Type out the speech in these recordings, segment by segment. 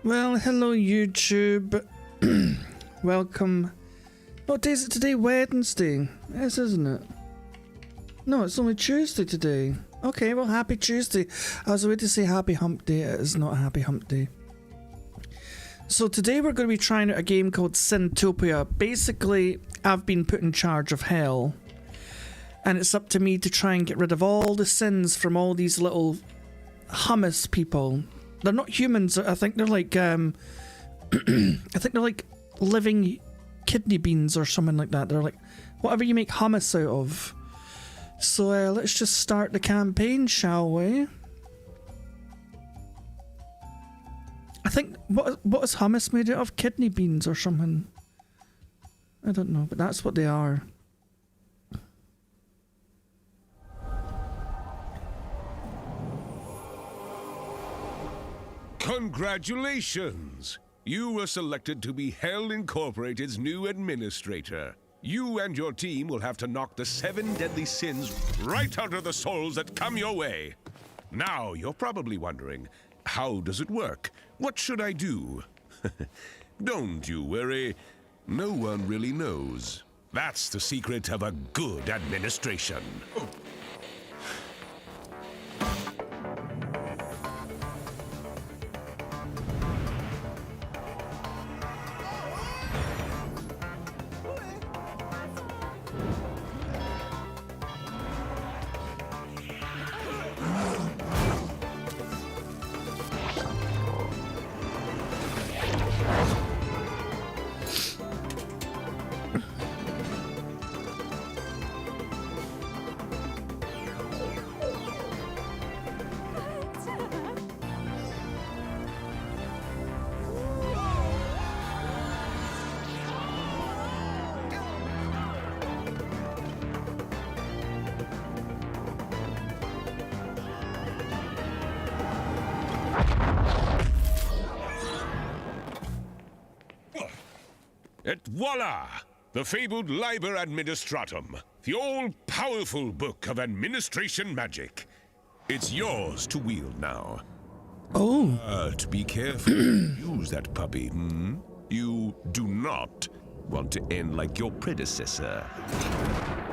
Well, hello YouTube. Welcome. What day is it today? Wednesday. Yes, isn't it? No, it's only Tuesday today. Okay, well, happy Tuesday. I was about to say happy hump day. It is not a happy hump day. So today we're going to be trying out a game called Sintopia. Basically, I've been put in charge of hell. And it's up to me to try and get rid of all the sins from all these little hummus people. They're not humans. I think they're like, I think they're like living kidney beans or something like that. They're like whatever you make hummus out of. So let's just start the campaign, shall we? I think, what is hummus made out of? Kidney beans or something? I don't know, but that's what they are. Congratulations! You were selected to be Hell Incorporated's new administrator. You and your team will have to knock the 7 deadly sins right out of the souls that come your way. Now, you're probably wondering, how does it work? What should I do? Don't you worry. No one really knows. That's the secret of a good administration. Et voila! The fabled Liber Administratum, the all-powerful book of administration magic. It's yours to wield now. Oh. But be careful to use that puppy, You do not want to end like your predecessor.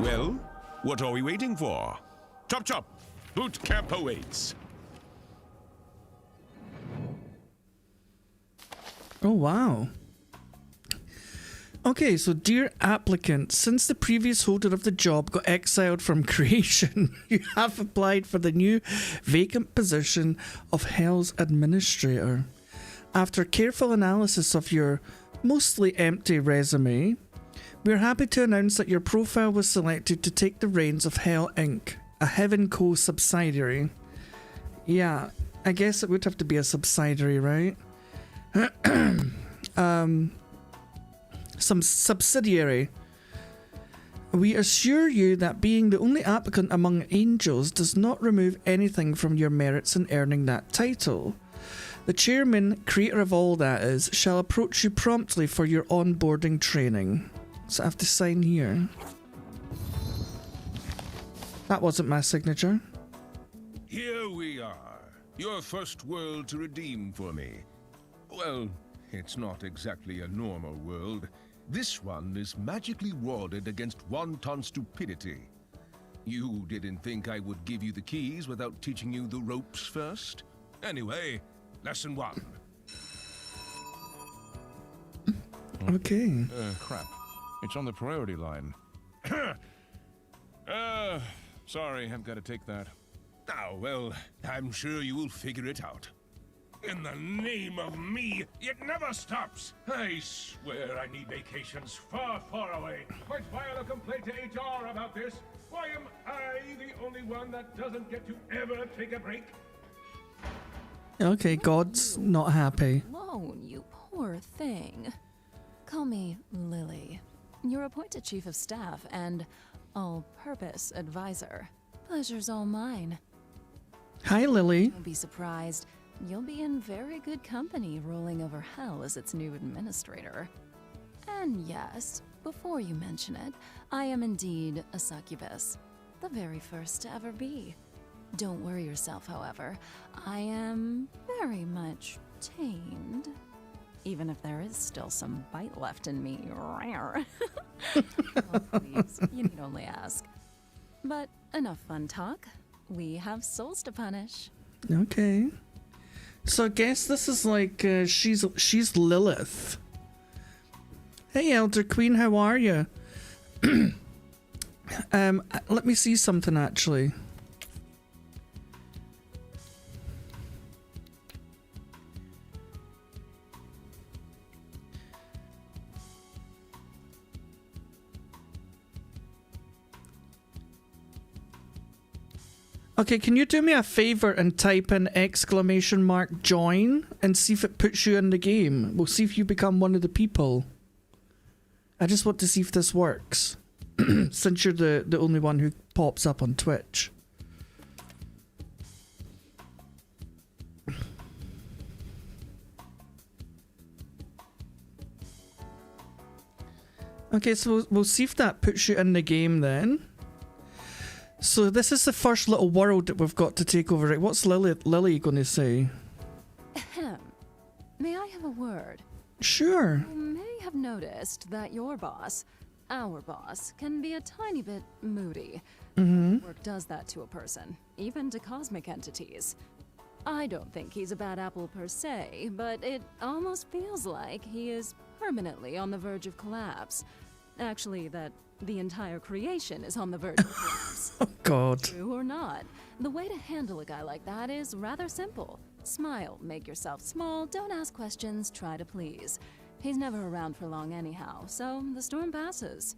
Well, what are we waiting for? Chop chop! Boot camp awaits. Oh, wow. Okay, so dear applicant, since the previous holder of the job got exiled from creation, you have applied for the new vacant position of Hell's Administrator. After careful analysis of your mostly empty resume, we're happy to announce that your profile was selected to take the reins of Hell Inc., a Heaven Co. subsidiary. Yeah, I guess it would have to be a subsidiary, right? Some subsidiary. We assure you that being the only applicant among angels does not remove anything from your merits in earning that title. The chairman, creator of all that is, shall approach you promptly for your onboarding training. So I have to sign here. That wasn't my signature. Here we are. Your first world to redeem for me. Well, it's not exactly a normal world. This one is magically warded against wanton stupidity. You didn't think I would give you the keys without teaching you the ropes first? Anyway, lesson 1. Okay. Crap. It's on the priority line. Sorry, I've got to take that. Oh, well, I'm sure you will figure it out. In the name of me, it never stops! I swear I need vacations far, far away. Might file a complaint to HR about this. Why am I the only one that doesn't get to ever take a break? Okay, God's not happy. Alone, you poor thing. Call me Lily. You're appointed Chief of Staff and all-purpose advisor. Pleasure's all mine. Hi, Lily. Don't be surprised. You'll be in very good company ruling over Hell as its new administrator. And yes, before you mention it, I am indeed a succubus. The very first to ever be. Don't worry yourself, however. I am very much tamed. even if there is still some bite left in me. Oh, please, you need only ask. But enough fun talk. We have souls to punish. Okay. So I guess this is like, she's Lilith. Hey, Elder Queen, how are you? Let me see something, actually. Okay, can you do me a favor and type in !join and see if it puts you in the game? We'll see if you become one of the people. I just want to see if this works. Since you're the only one who pops up on Twitch. Okay, so we'll see if that puts you in the game then. So this is the first little world that we've got to take over, right? What's Lily going to say? Ahem. May I have a word? Sure. You may have noticed that your boss, our boss, can be a tiny bit moody. Work does that to a person, even to cosmic entities. I don't think he's a bad apple per se, but it almost feels like he is permanently on the verge of collapse. Actually, that the entire creation is on the verge of collapse. Oh, God. True or not, the way to handle a guy like that is rather simple. Smile, make yourself small, don't ask questions, try to please. He's never around for long anyhow, so the storm passes.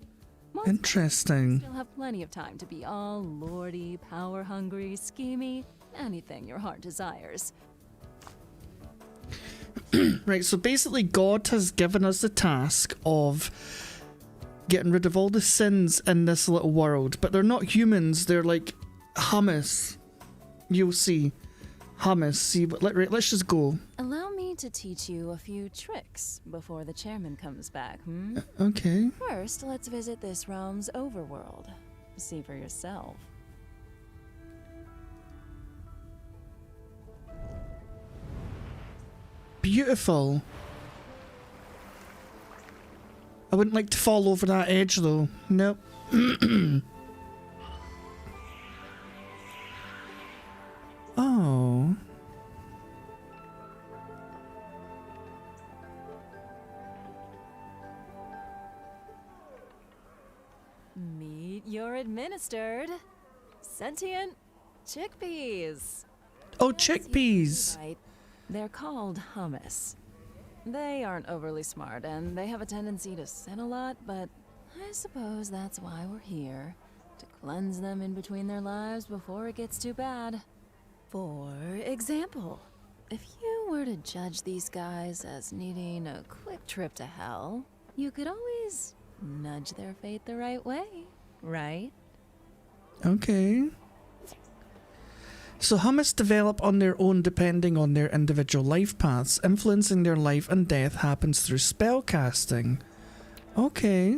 Once Interesting. you'll have plenty of time to be all lordy, power-hungry, schemy, anything your heart desires. Right, so basically God has given us the task of getting rid of all the sins in this little world, but they're not humans, they're like hummus. You'll see. Hummus. See, but let's just go. Allow me to teach you a few tricks before the chairman comes back, Okay. First, let's visit this realm's overworld. See for yourself. Beautiful. I wouldn't like to fall over that edge though. Nope. Oh. Meet your administered sentient chickpeas. Oh, chickpeas. Right. They're called hummus. They aren't overly smart and they have a tendency to sin a lot, but I suppose that's why we're here. To cleanse them in between their lives before it gets too bad. For example, if you were to judge these guys as needing a quick trip to hell, you could always nudge their fate the right way, right? Okay. So hummus develop on their own depending on their individual life paths. Influencing their life and death happens through spell casting. Okay.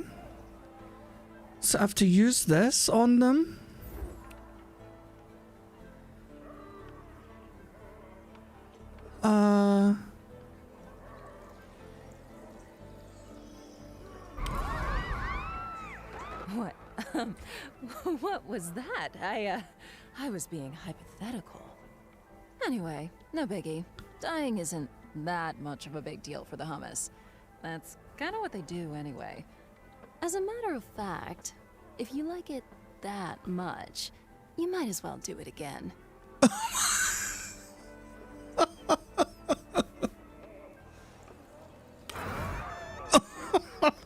So I have to use this on them? What? What was that? I was being hypothetical. Anyway, no biggie. Dying isn't that much of a big deal for the hummus. That's kind of what they do anyway. As a matter of fact, if you like it that much, you might as well do it again.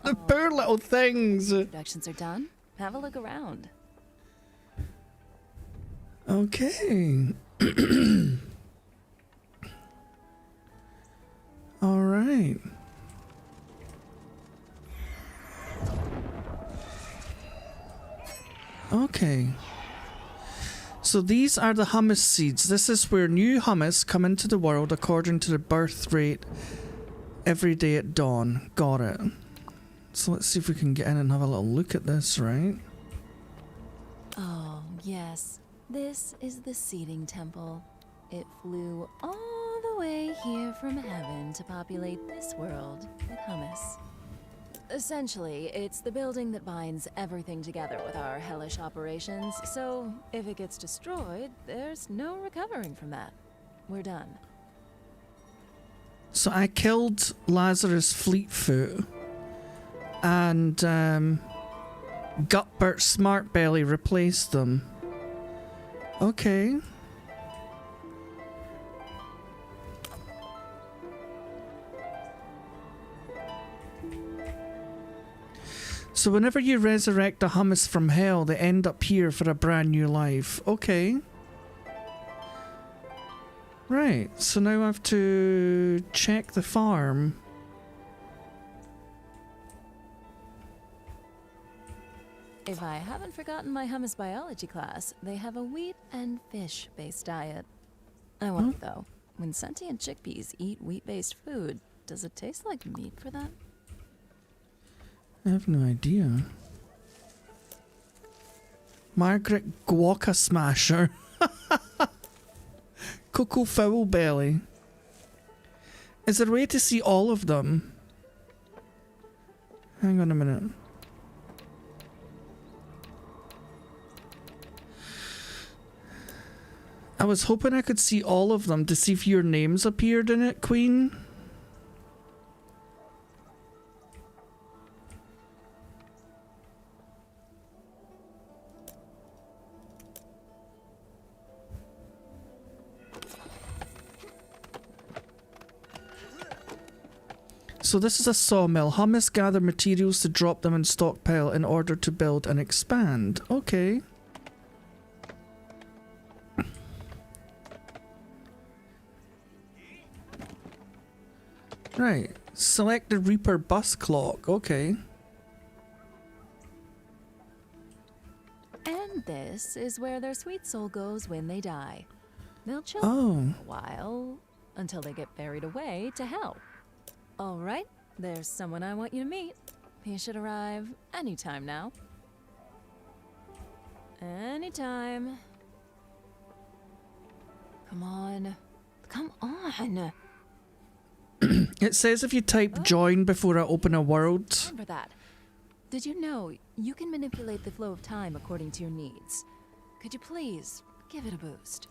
The poor little things. Introductions are done. Have a look around. Okay. All right. Okay. So these are the hummus seeds. This is where new hummus come into the world according to the birth rate every day at dawn. Got it. So let's see if we can get in and have a little look at this, right? Oh, yes. This is the seeding temple. It flew all the way here from heaven to populate this world with hummus. Essentially, it's the building that binds everything together with our hellish operations, so if it gets destroyed, there's no recovering from that. We're done. So I killed Lazarus Fleetfoot and Gutbert Smartbelly replaced them. Okay. So whenever you resurrect a hummus from hell, they end up here for a brand new life. Okay. Right, so now I have to check the farm. If I haven't forgotten my hummus biology class, they have a wheat and fish-based diet. I wonder though, when sentient chickpeas eat wheat-based food, does it taste like meat for them? I have no idea. Margaret Guaca Smasher. Coco Foul Belly. Is there a way to see all of them? Hang on a minute. I was hoping I could see all of them to see if your names appeared in it, Queen. So this is a sawmill. Hummus gather materials to drop them in stockpile in order to build and expand. Okay. Right. Select the Reaper bus clock. Okay. And this is where their sweet soul goes when they die. They'll chill Oh. for a while until they get buried away to hell. All right, there's someone I want you to meet. He should arrive anytime now. Anytime. Come on. Come on. It says if you type join before I open a world. Remember that. Did you know you can manipulate the flow of time according to your needs? Could you please give it a boost?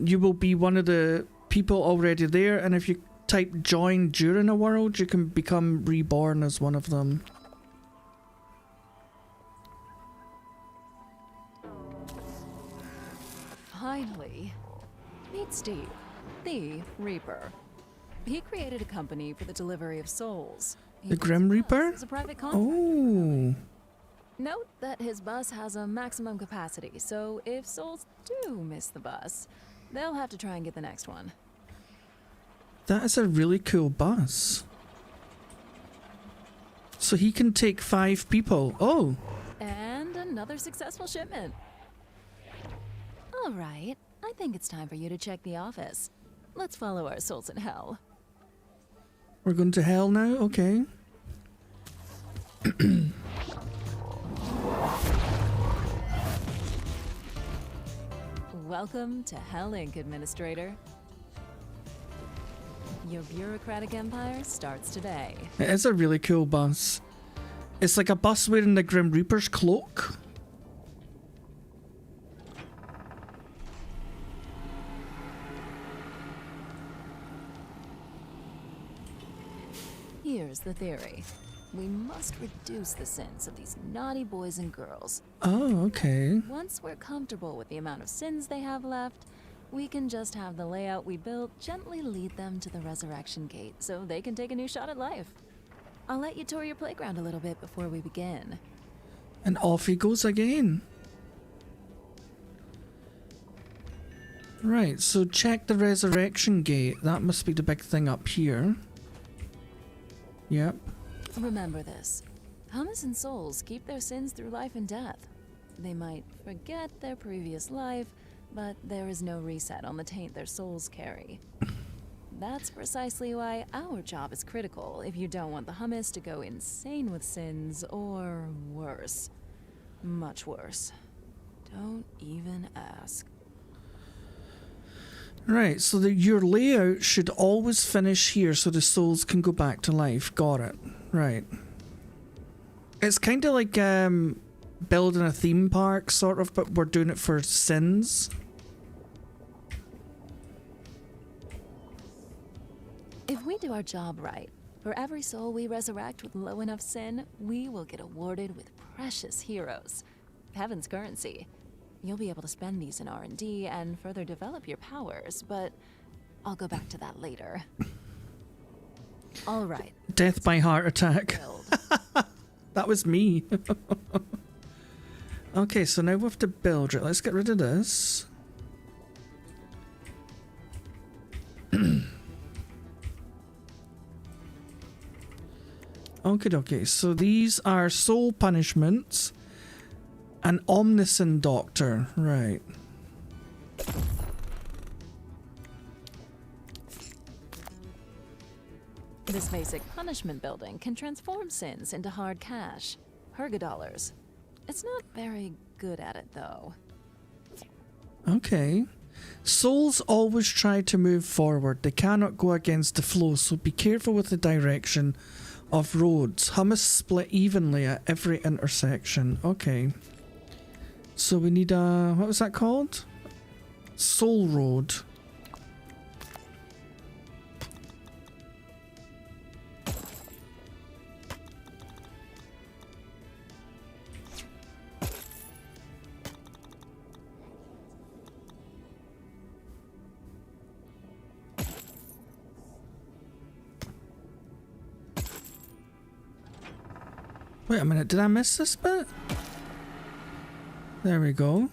You will be one of the people already there, and if you type join during a world, you can become reborn as one of them. Finally, meet Steve, the Reaper. He created a company for the delivery of souls. The Grim Reaper? As a private contract. Oh. Note that his bus has a maximum capacity, so if souls do miss the bus, they'll have to try and get the next one. That is a really cool bus. So he can take 5 people. Oh. And another successful shipment. All right, I think it's time for you to check the office. Let's follow our souls in hell. We're going to hell now? Okay. Welcome to Hell Inc., Administrator. Your bureaucratic empire starts today. It is a really cool bus. It's like a bus wearing the Grim Reaper's cloak. Here's the theory. We must reduce the sins of these naughty boys and girls. Oh, okay. Once we're comfortable with the amount of sins they have left, we can just have the layout we built gently lead them to the resurrection gate so they can take a new shot at life. I'll let you tour your playground a little bit before we begin. And off he goes again. Right, so check the resurrection gate. That must be the big thing up here. Yep. Remember this. Hummus and souls keep their sins through life and death. They might forget their previous life, but there is no reset on the taint their souls carry. That's precisely why our job is critical if you don't want the hummus to go insane with sins, or worse. Much worse. Don't even ask. Right, so your layout should always finish here so the souls can go back to life. Got it. Right. It's kind of like building a theme park, sort of, but we're doing it for sins. If we do our job right, for every soul we resurrect with low enough sin, we will get awarded with precious heroes. Heaven's currency. You'll be able to spend these in R&D and further develop your powers, but I'll go back to that later. All right. Death by heart attack. That was me. Okay, so now we have to build it. Let's get rid of this. Okay, so these are soul punishments. An omniscient doctor, right. This basic punishment building can transform sins into hard cash, $100. It's not very good at it, though. Okay. Souls always try to move forward. They cannot go against the flow, so be careful with the direction of roads. Hummus split evenly at every intersection. Okay. So we need a... what was that called? Soul Road. Wait a minute, did I miss this bit? There we go.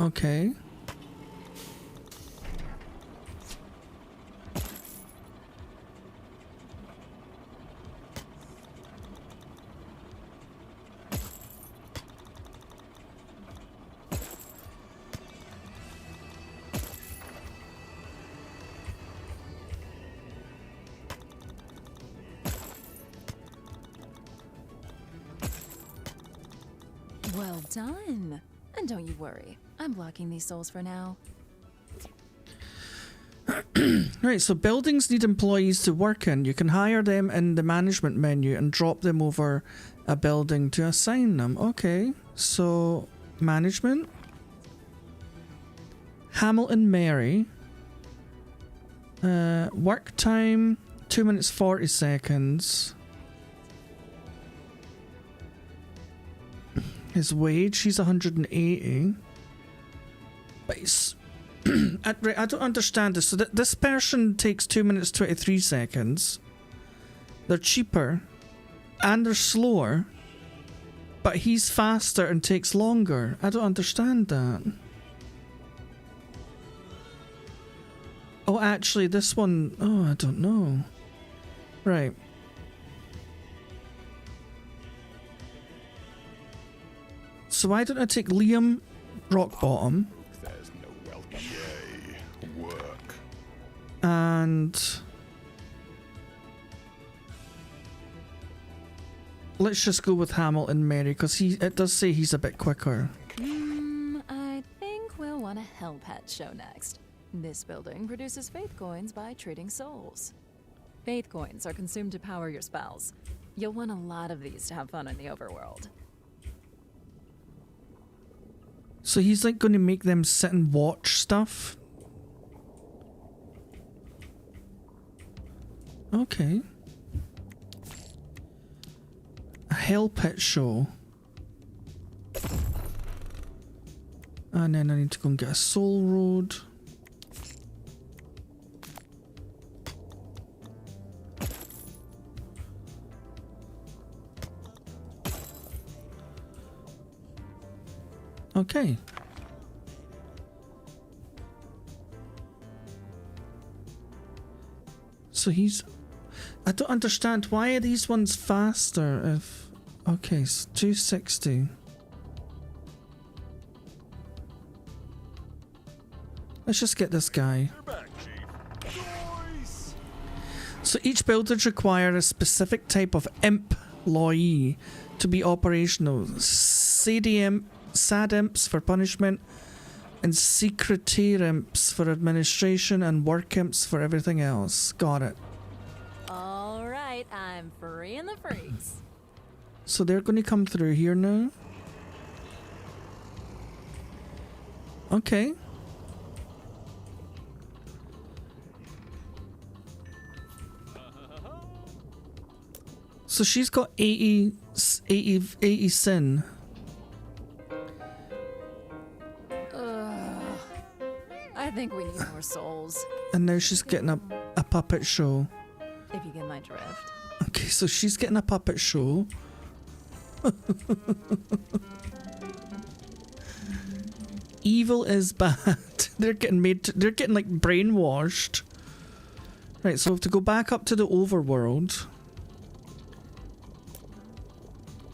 Okay. Well done. And don't you worry, I'm blocking these souls for now. Right, so buildings need employees to work in. You can hire them in the management menu and drop them over a building to assign them. Okay, so management. Hamilton Mary. Work time 2 minutes 40 seconds. His wage, he's 180. But he's... I don't understand this. So this person takes 2 minutes 23 seconds. They're cheaper. And they're slower. But he's faster and takes longer. I don't understand that. Oh, actually, this one... oh, I don't know. Right. So why don't I take Liam Rockbottom? There's no welcome. Yay, work. And let's just go with Hamilton Mary because it does say he's a bit quicker. I think we'll want a Hell Pet show next. This building produces faith coins by trading souls. Faith coins are consumed to power your spells. You'll want a lot of these to have fun in the overworld. So he's like going to make them sit and watch stuff. Okay. A Hell Pit show. And then I need to go and get a Soul Road. Okay. So he's... I don't understand. Why are these ones faster if... okay, so 260. Let's just get this guy. So each builders require a specific type of employee to be operational. SAD imps for punishment, And secretary imps for administration and work imps for everything else. Got it. All right, I'm freeing the freaks. So they're going to come through here now. Okay. So she's got 80 sin. I think we need more souls, And now she's getting a puppet show. if you get my drift. Okay, so she's getting a puppet show. Evil is bad. They're getting they're getting like brainwashed. Right, so we have to go back up to the overworld.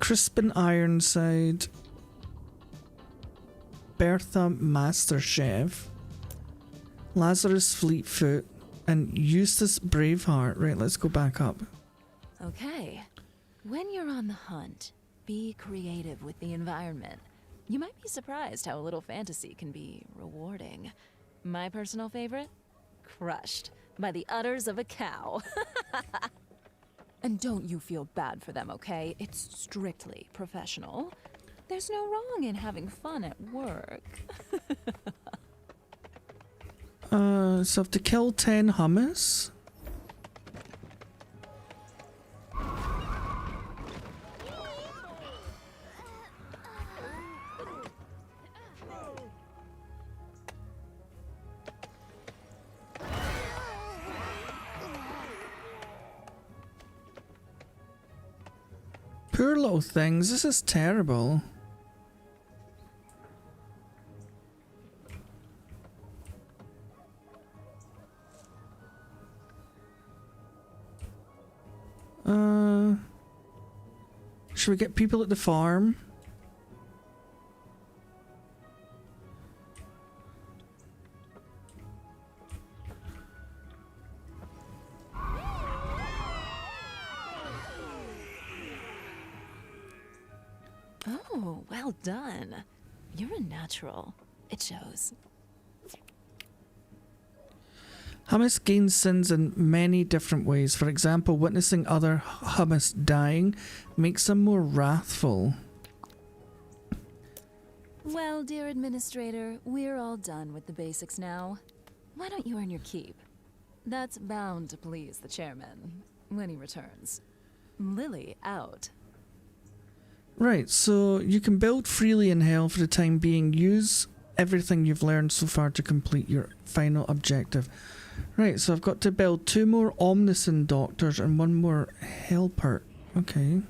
Crispin Ironside. Bertha Master Chef. Lazarus Fleetfoot. And Eustace Braveheart. Right, let's go back up. Okay. When you're on the hunt, be creative with the environment. You might be surprised how a little fantasy can be rewarding. My personal favorite? Crushed by the udders of a cow. And don't you feel bad for them, okay? It's strictly professional. There's no wrong in having fun at work. So I have to kill 10 hummus. Poor little things, this is terrible. Should we get people at the farm? Oh, well done. You're a natural. It shows. Hummus gains sins in many different ways. For example, witnessing other hummus dying makes them more wrathful. Well, dear administrator, we're all done with the basics now. Why don't you earn your keep? That's bound to please the chairman when he returns. Lily out. Right, so you can build freely in hell for the time being. Use everything you've learned so far to complete your final objective. Right, so I've got to build 2 more Omnicin doctors and 1 more helper. Okay.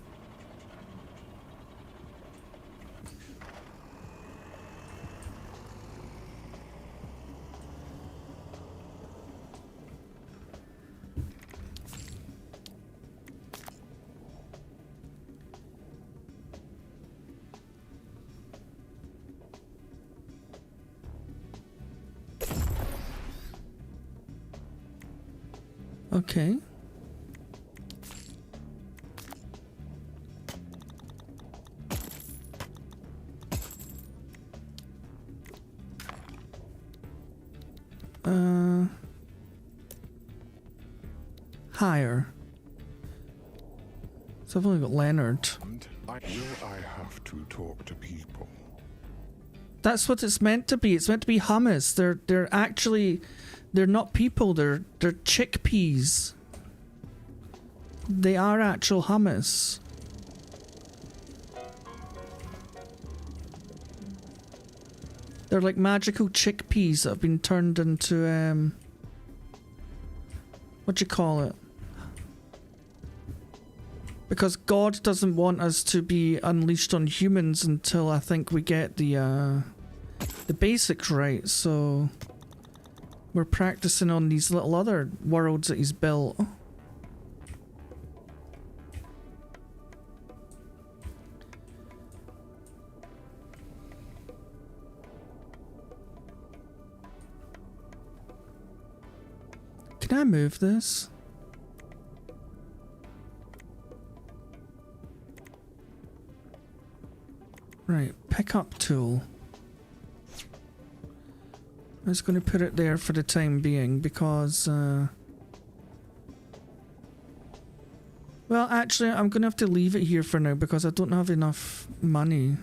Okay. Higher. So I've only got Leonard. Will I have to talk to people? That's what it's meant to be. It's meant to be hummus. They're actually, they're not people. They're chickpeas. They are actual hummus. They're like magical chickpeas that have been turned into what do you call it? Because God doesn't want us to be unleashed on humans until I think we get the basics right, so we're practicing on these little other worlds that he's built. Can I move this? Right, pick up tool. I'm just going to put it there for the time being because... well, actually, I'm going to have to leave it here for now because I don't have enough money.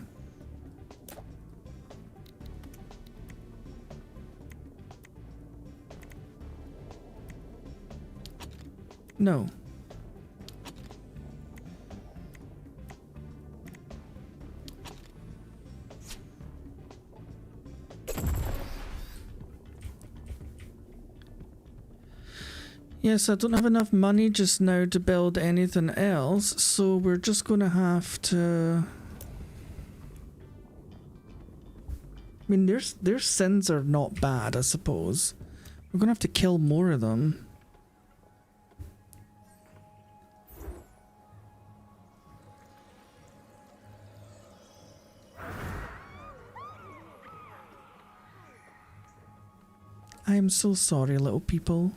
No. Yes, I don't have enough money just now to build anything else, so we're just going to have to... I mean, their sins are not bad, I suppose. We're going to have to kill more of them. I am so sorry, little people.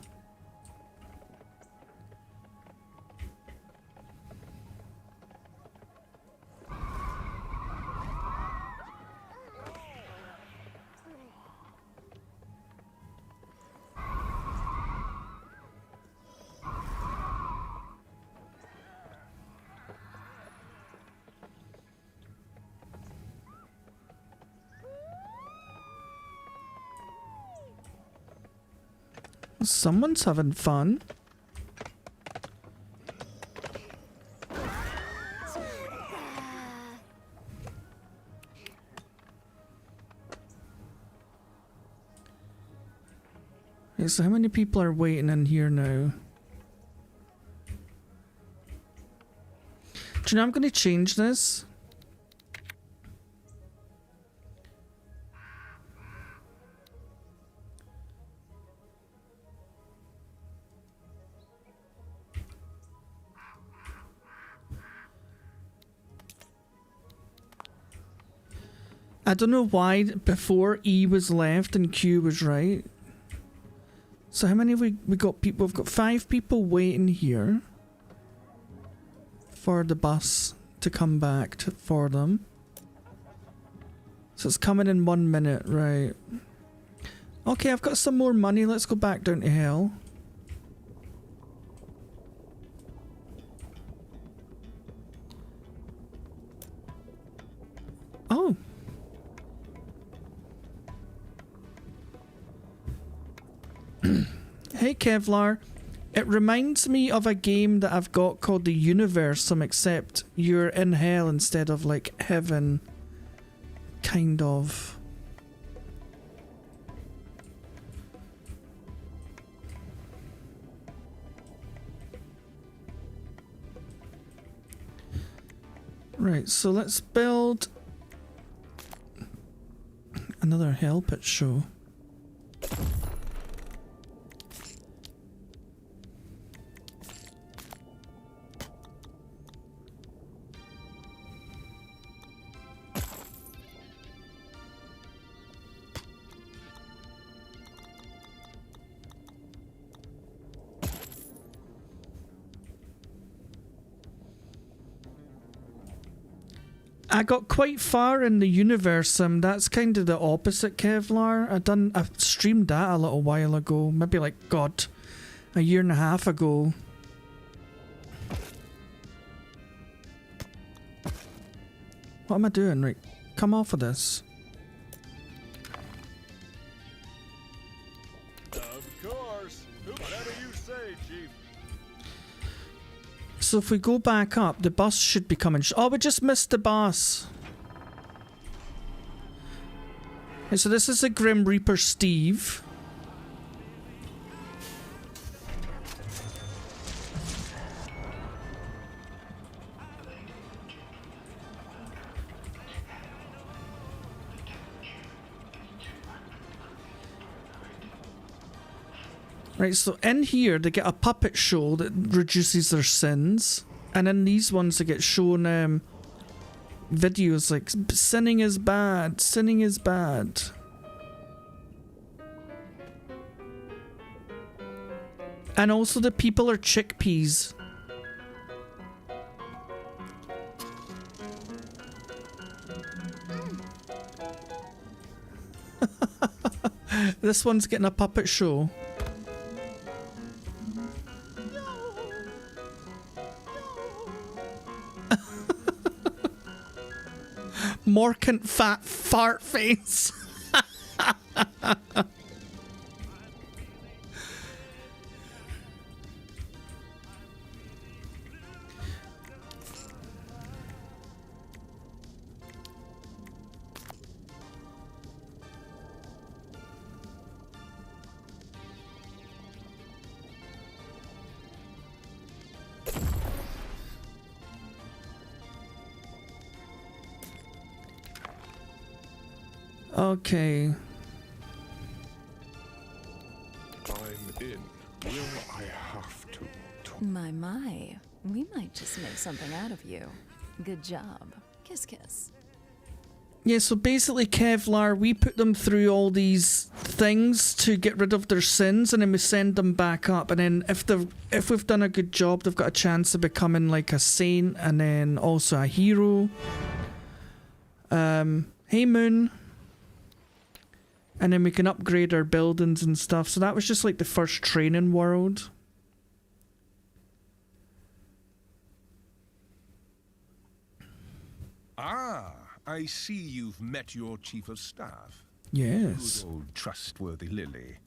Someone's having fun. Okay, so how many people are waiting in here now? Do you know I'm going to change this? I don't know why before E was left and Q was right. So how many have we got people? We've got 5 people waiting here for the bus to come back for them. So it's coming in 1 minute, right? Okay, I've got some more money. Let's go back down to hell. Oh. Hey Kevlar, it reminds me of a game that I've got called the Universum, except you're in hell instead of like heaven, kind of. Right, so let's build another hell pit show. I got quite far in the Universum. That's kind of the opposite, Kevlar. I streamed that a little while ago. Maybe like, God, a year and a half ago. What am I doing? Right, come off of this. Of course. Whatever you say, Chief. So if we go back up, the bus should be coming. Oh, we just missed the bus. Okay, so this is the Grim Reaper Steve. Right, so in here they get a puppet show that reduces their sins, and in these ones they get shown videos like sinning is bad, sinning is bad. And also the people are chickpeas. This one's getting a puppet show. Morcant fat fart face. Okay. I'm in. Will I have to? My. We might just make something out of you. Good job. Kiss, kiss. Yeah, so basically, Kevlar, we put them through all these things to get rid of their sins, and then we send them back up. And then if we've done a good job, they've got a chance of becoming like a saint, and then also a hero. Hey Moon. And then we can upgrade our buildings and stuff. So that was just like the first training world. Ah, I see you've met your chief of staff. Yes. Good old trustworthy Lily.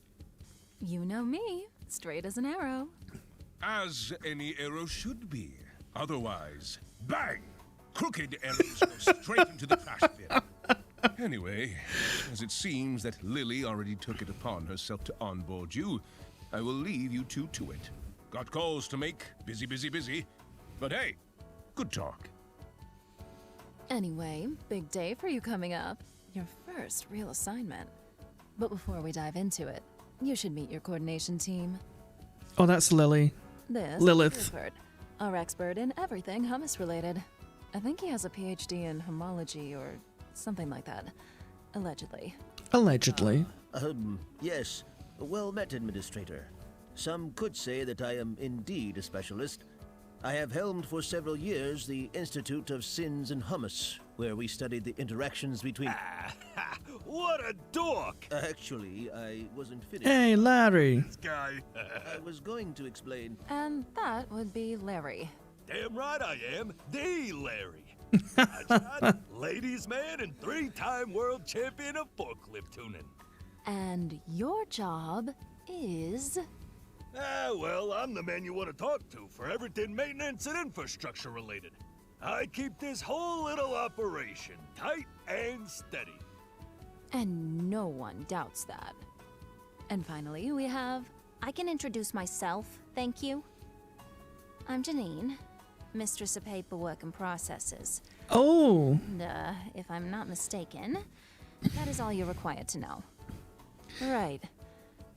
You know me. Straight as an arrow. As any arrow should be. Otherwise, bang! Crooked arrows go straight into the trash bin. Anyway, as it seems that Lily already took it upon herself to onboard you, I will leave you two to it. Got calls to make, busy, busy, busy. But hey, good talk. Anyway, big day for you coming up. Your first real assignment. But before we dive into it, you should meet your coordination team. Oh, that's Lily. This Lilith. is Rupert, our expert in everything hummus related. I think he has a PhD in homology or something like that. Allegedly. Allegedly. Yes. Well met, Administrator. Some could say that I am indeed a specialist. I have helmed for several years the Institute of Sins and Hummus, where we studied the interactions between... What a dork! Actually, I wasn't finished. Hey, Larry. This guy. I was going to explain... And that would be Larry. Damn right I am. The Larry. Hotshot, ladies man, and 3-time world champion of forklift tuning. And your job is... Well, I'm the man you want to talk to for everything maintenance and infrastructure related. I keep this whole little operation tight and steady. And no one doubts that. And finally, we have... I can introduce myself, thank you. I'm Janine, Mistress of Paperwork and Processes. Oh. And, if I'm not mistaken, that is all you're required to know. Right.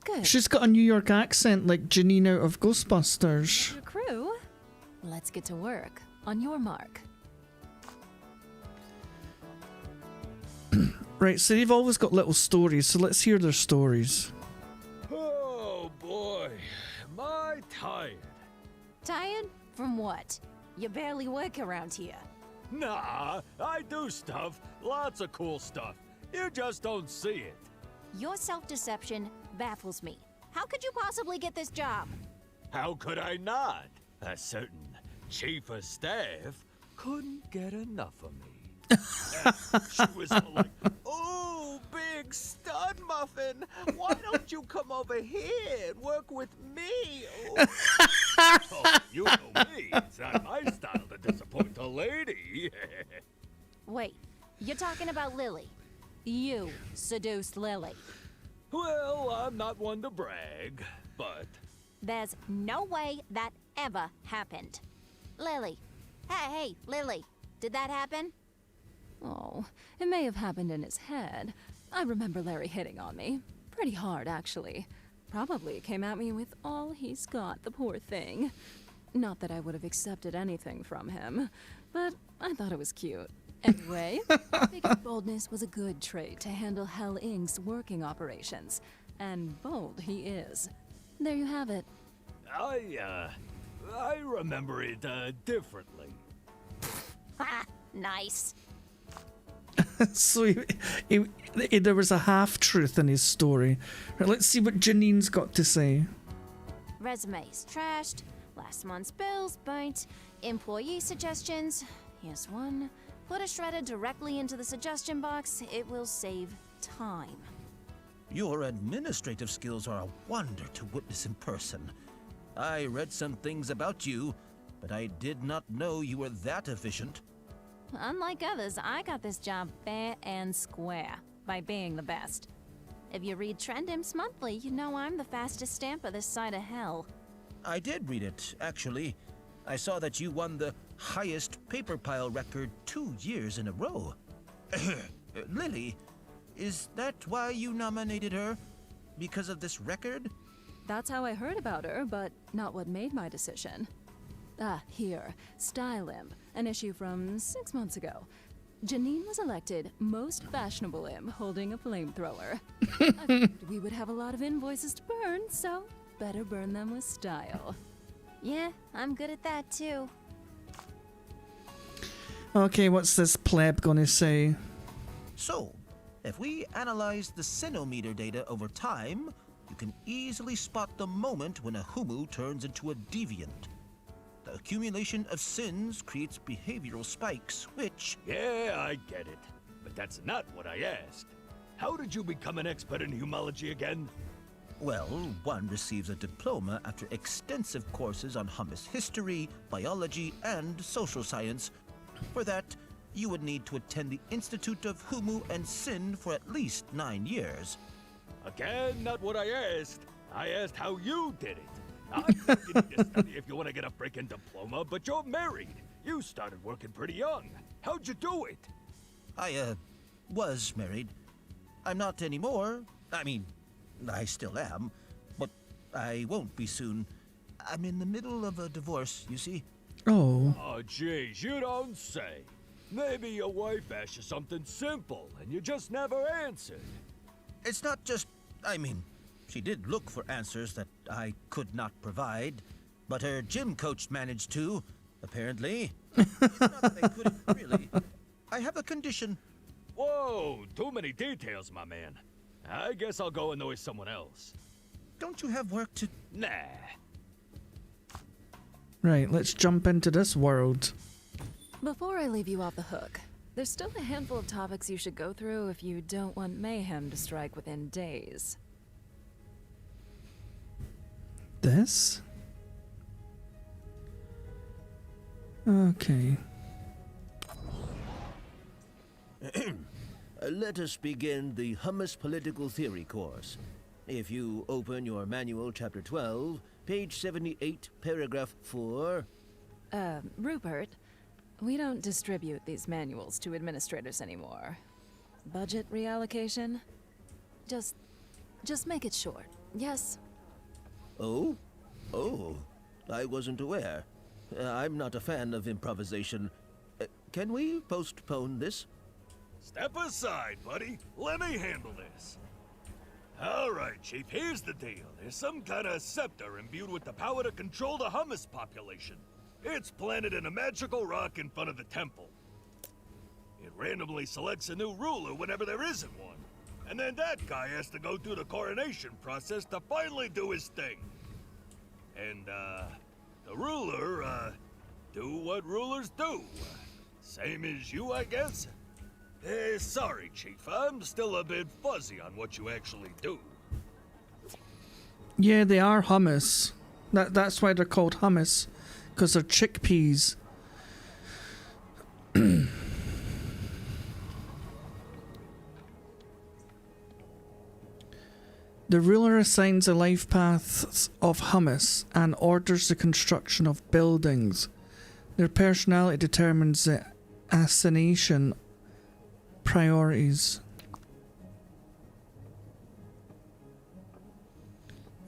Good. She's got a New York accent like Janine out of Ghostbusters. Your crew, let's get to work. On your mark. Right, so they've always got little stories, so let's hear their stories. Oh boy, am I tired. Tired? From what? You barely work around here. Nah, I do stuff. Lots of cool stuff. You just don't see it. Your self-deception baffles me. How could you possibly get this job? How could I not? A certain chief of staff couldn't get enough of me. She was all like, "Oh, big stud muffin, why don't you come over here and work with me?" Oh, you know me. It's not my style to disappoint a lady. Wait, you're talking about Lily. You seduced Lily. Well, I'm not one to brag, but... There's no way that ever happened. Lily. Hey, Lily. Did that happen? Oh, it may have happened in his head. I remember Larry hitting on me. Pretty hard, actually. Probably came at me with all he's got, the poor thing. Not that I would have accepted anything from him, but I thought it was cute. Anyway, I figured boldness was a good trait to handle Hell Inc.'s working operations. And bold he is. There you have it. I remember it, differently. Ha! Nice. So there was a half-truth in his story. Right, let's see what Janine's got to say. Resumes trashed. Last month's bills burnt. Employee suggestions. Here's one. Put a shredder directly into the suggestion box. It will save time. Your administrative skills are a wonder to witness in person. I read some things about you, but I did not know you were that efficient. Unlike others, I got this job fair and square by being the best. If you read Trendim's Monthly, you know I'm the fastest stamper this side of hell. I did read it, actually. I saw that you won the highest paper pile record 2 years in a row. Lily, is that why you nominated her? Because of this record? That's how I heard about her, but not what made my decision. Here, Style Imp, an issue from 6 months ago. Janine was elected most fashionable imp holding a flamethrower. I figured we would have a lot of invoices to burn, so better burn them with style. Yeah, I'm good at that too. Okay, what's this pleb gonna say? So, if we analyze the sinometer data over time, you can easily spot the moment when a humu turns into a deviant. The accumulation of sins creates behavioral spikes, which... Yeah, I get it. But that's not what I asked. How did you become an expert in humology again? Well, one receives a diploma after extensive courses on hummus history, biology, and social science. For that, you would need to attend the Institute of Humu and Sin for at least 9 years. Again, not what I asked. I asked how you did it. I know you need to study if you want to get a freaking diploma, but you're married. You started working pretty young. How'd you do it? I, was married. I'm not anymore. I mean, I still am, but I won't be soon. I'm in the middle of a divorce, you see. Oh. Oh, jeez, you don't say. Maybe your wife asked you something simple, and you just never answered. It's not just, I mean, she did look for answers that I could not provide, but her gym coach managed to, apparently. It's not that I couldn't really. I have a condition. Whoa, too many details, my man. I guess I'll go annoy someone else. Don't you have work to... Nah. Right, let's jump into this world. Before I leave you off the hook, there's still a handful of topics you should go through if you don't want mayhem to strike within days. This? Okay. Let us begin the Hummus Political Theory course. If you open your manual, chapter 12, page 78, paragraph 4... Rupert, we don't distribute these manuals to administrators anymore. Budget reallocation? Just make it short, yes? Oh? Oh, I wasn't aware. I'm not a fan of improvisation. Can we postpone this? Step aside, buddy. Let me handle this. All right, Chief, here's the deal. There's some kind of scepter imbued with the power to control the hummus population. It's planted in a magical rock in front of the temple. It randomly selects a new ruler whenever there isn't one. And then that guy has to go through the coronation process to finally do his thing. And, the ruler, do what rulers do. Same as you, I guess? Sorry, Chief. I'm still a bit fuzzy on what you actually do. Yeah, they are hummus. That's why they're called hummus. Because they're chickpeas. The ruler assigns the life paths of hummus and orders the construction of buildings. Their personality determines the assignation priorities.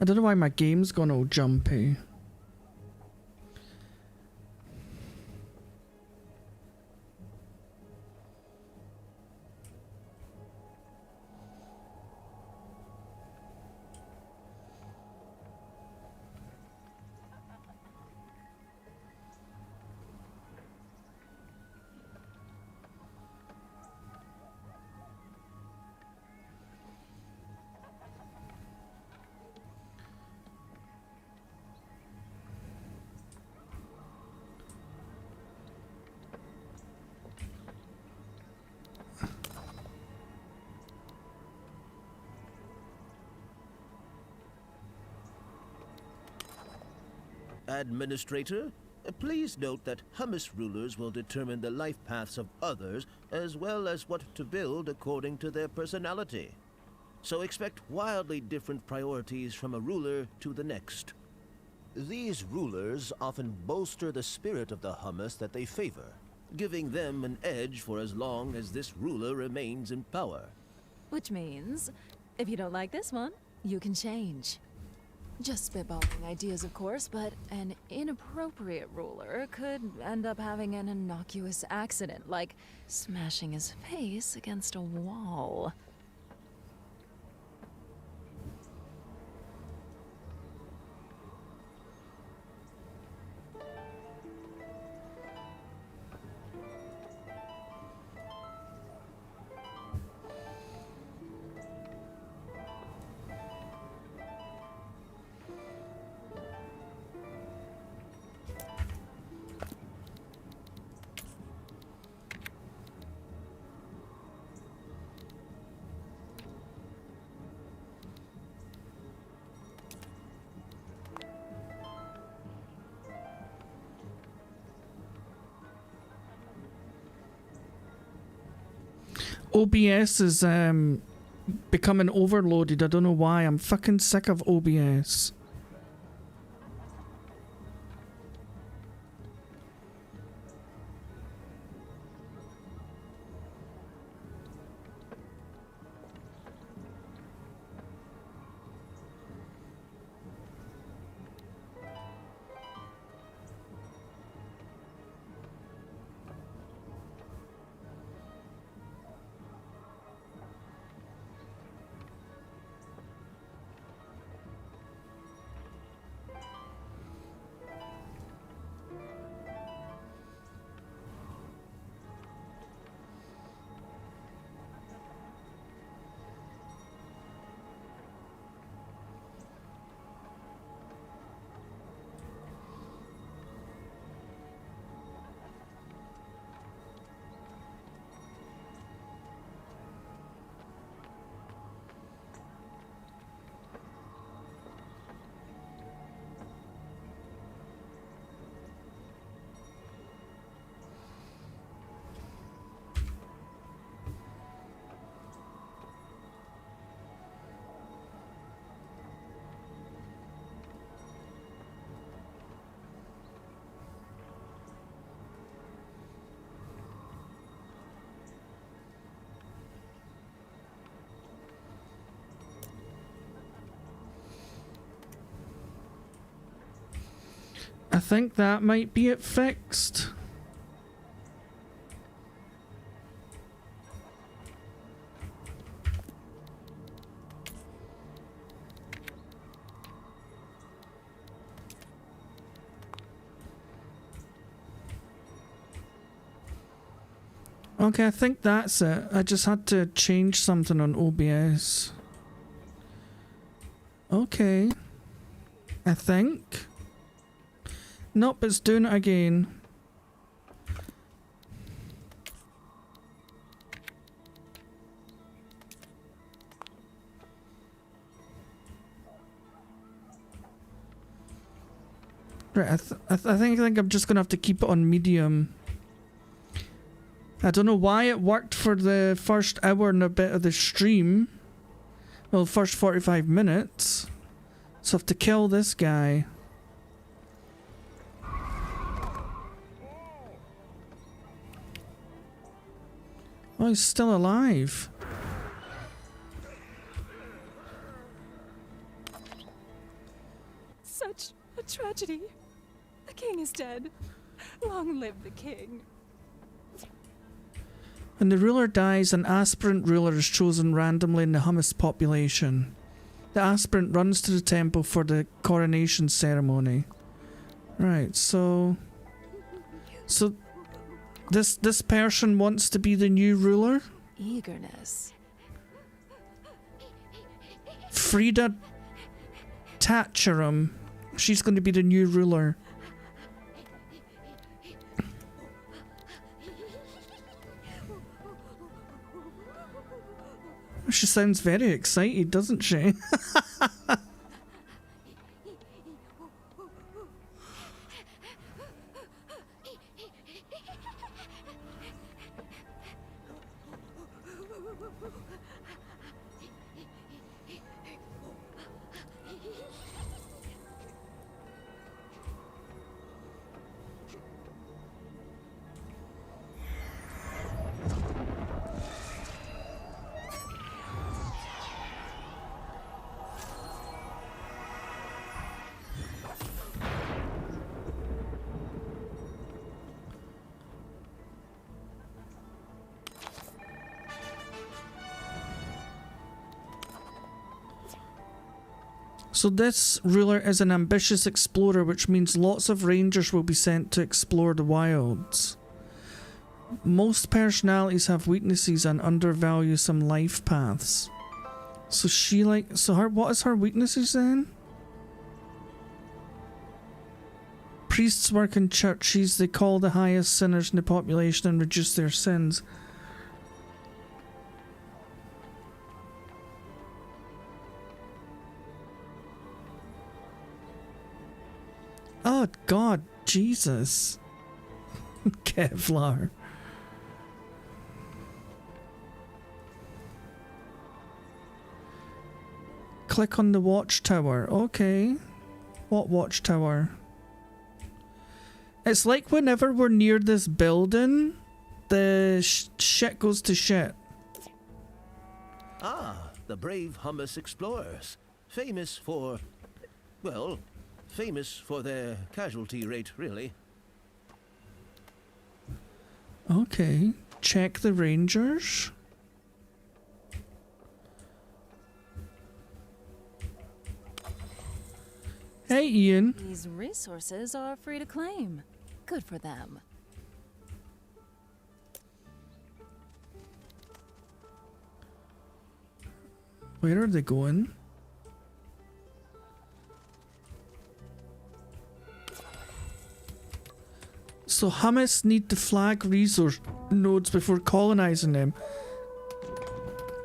I don't know why my game's gone all jumpy. Administrator, please note that Hummus rulers will determine the life paths of others as well as what to build according to their personality. So expect wildly different priorities from a ruler to the next. These rulers often bolster the spirit of the Hummus that they favor, giving them an edge for as long as this ruler remains in power. Which means, if you don't like this one, you can change. Just spitballing ideas, of course, but an inappropriate ruler could end up having an innocuous accident, like smashing his face against a wall. OBS is becoming overloaded. I don't know why. I'm fucking sick of OBS. I think that might be it fixed. Okay, I think that's it. I just had to change something on OBS. Okay. I think. Nope, it's doing it again. Right, I think I'm just gonna have to keep it on medium. I don't know why it worked for the first hour and a bit of the stream. Well, first 45 minutes. So I have to kill this guy. Oh, he's still alive. Such a tragedy. The king is dead. Long live the king. When the ruler dies, an aspirant ruler is chosen randomly in the Hummus population. The aspirant runs to the temple for the coronation ceremony. Right, so this person wants to be the new ruler? Eagerness. Frida Thatcherum. She's going to be the new ruler. She sounds very excited, doesn't she? So this ruler is an ambitious explorer, which means lots of rangers will be sent to explore the wilds. Most personalities have weaknesses and undervalue some life paths. So she what is her weaknesses then? Priests work in churches, they call the highest sinners in the population and reduce their sins. Oh God, Jesus. Kevlar. Click on the watchtower. Okay. What watchtower? It's like whenever we're near this building, the shit goes to shit. Ah, the brave hummus explorers. Famous for... well, famous for their casualty rate, really. Okay. Check the rangers. Hey, Ian. These resources are free to claim. Good for them. Where are they going? So hummus need to flag resource nodes before colonizing them.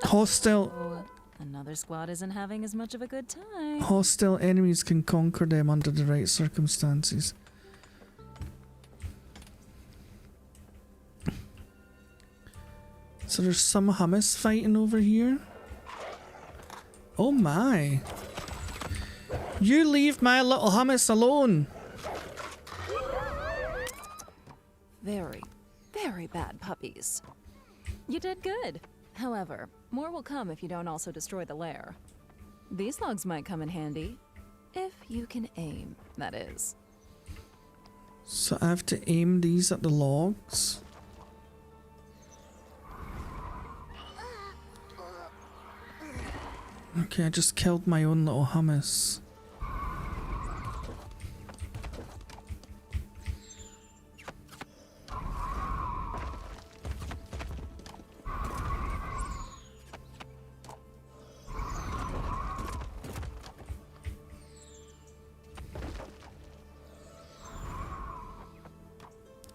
Hostile Another squad isn't having as much of a good time. hostile enemies can conquer them under the right circumstances. So there's some hummus fighting over here. Oh my. You leave my little hummus alone. Very, very bad puppies. You did good. However, more will come if you don't also destroy the lair. These logs might come in handy. If you can aim, that is. So I have to aim these at the logs. Okay, I just killed my own little hummus.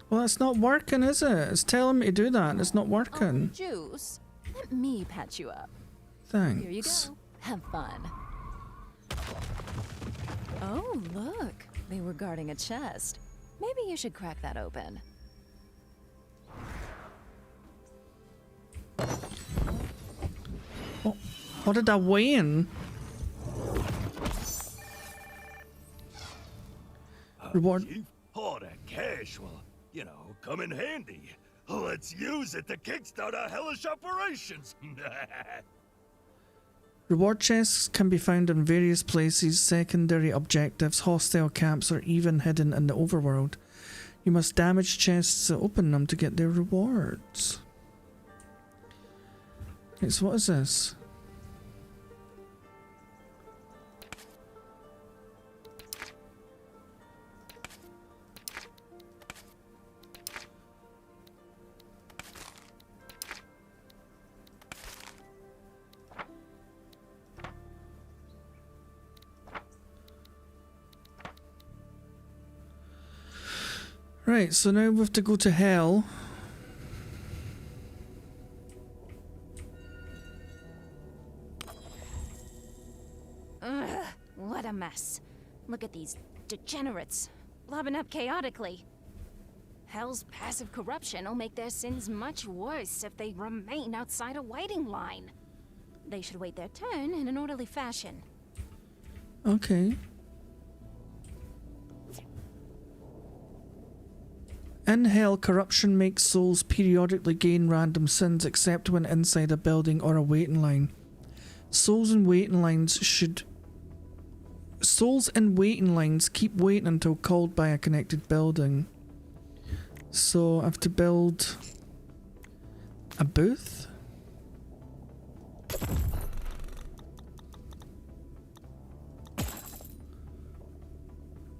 Well, it's not working, is it? It's telling me to do that and it's not working. Oh, Juice, let me patch you up. Thanks. Here you go. Have fun. Oh, look. They were guarding a chest. Maybe you should crack that open. Oh, what did I win? Reward. Oh, that cash will, you know, come in handy. Let's use it to kickstart our hellish operations. Reward chests can be found in various places, secondary objectives, hostile camps, or even hidden in the overworld. You must damage chests to open them to get their rewards. Right, so what is this? Right, so now we have to go to hell. Ugh, what a mess. Look at these degenerates, lobbing up chaotically. Hell's passive corruption will make their sins much worse if they remain outside a waiting line. They should wait their turn in an orderly fashion. Okay. In hell, corruption makes souls periodically gain random sins except when inside a building or a waiting line. Souls in waiting lines keep waiting until called by a connected building. So I have to build a booth.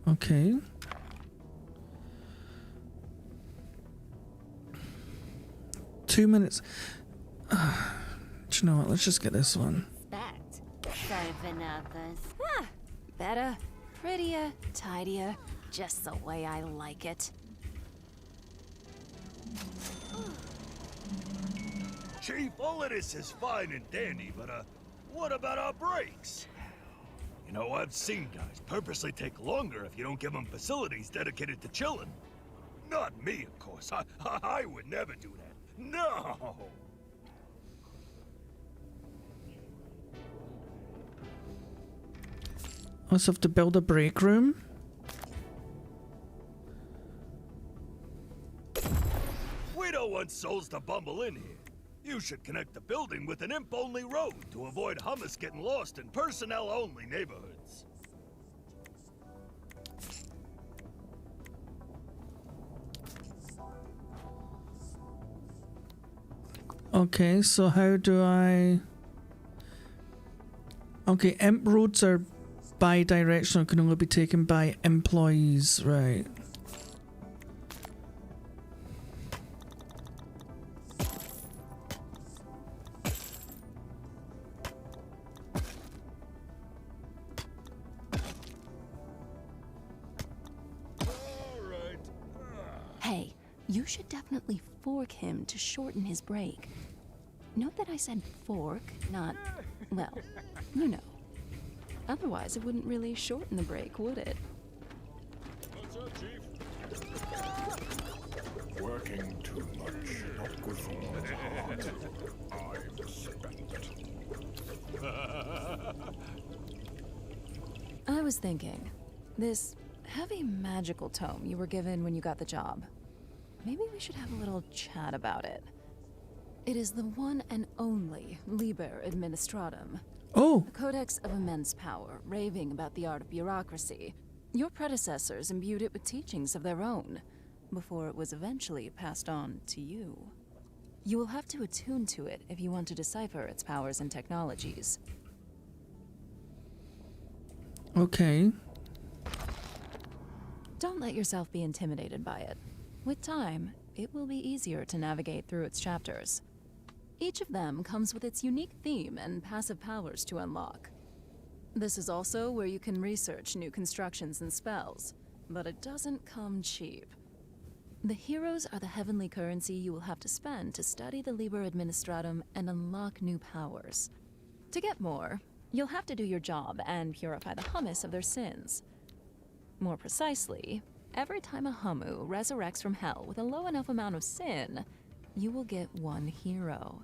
Okay. Two minutes. Do you know what? Let's just get this one. Respect. Sorry for nothing. Better, prettier, tidier, just the way I like it. Chief, all of this is fine and dandy, but what about our breaks? You know, I've seen guys purposely take longer if you don't give them facilities dedicated to chilling. Not me, of course. I would never do that. No! Let's have to build a break room. We don't want souls to bumble in here. You should connect the building with an imp-only road to avoid hummus getting lost in personnel-only neighborhoods. Okay, so how do I... Okay, imp roads are bi-directional, can only be taken by employees, right. Hey, you should definitely fork him to shorten his break. Note that I said fork, not, well, you know. Otherwise, it wouldn't really shorten the break, would it? What's up, Chief? Working too much, not good for one's heart. I respect. I was thinking, this heavy magical tome you were given when you got the job. Maybe we should have a little chat about it. It is the one and only Liber Administratum. Oh! A codex of immense power, raving about the art of bureaucracy. Your predecessors imbued it with teachings of their own, before it was eventually passed on to you. You will have to attune to it if you want to decipher its powers and technologies. Okay. Don't let yourself be intimidated by it. With time, it will be easier to navigate through its chapters. Each of them comes with its unique theme and passive powers to unlock. This is also where you can research new constructions and spells, but it doesn't come cheap. The heroes are the heavenly currency you will have to spend to study the Liber Administratum and unlock new powers. To get more, you'll have to do your job and purify the hummus of their sins. More precisely, every time a Hummu resurrects from hell with a low enough amount of sin, you will get one hero.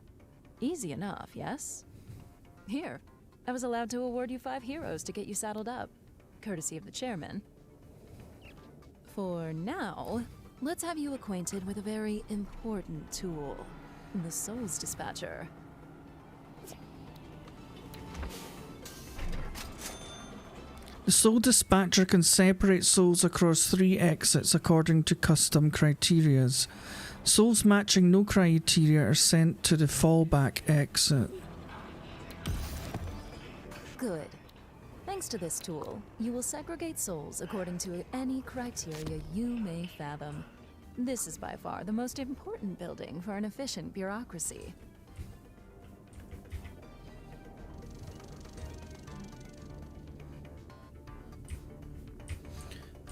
Easy enough, yes? Here, I was allowed to award you 5 heroes to get you saddled up, courtesy of the chairman. For now, let's have you acquainted with a very important tool, the Souls Dispatcher. The Soul Dispatcher can separate souls across 3 exits according to custom criterias. Souls matching no criteria are sent to the fallback exit. Good. Thanks to this tool, you will segregate souls according to any criteria you may fathom. This is by far the most important building for an efficient bureaucracy.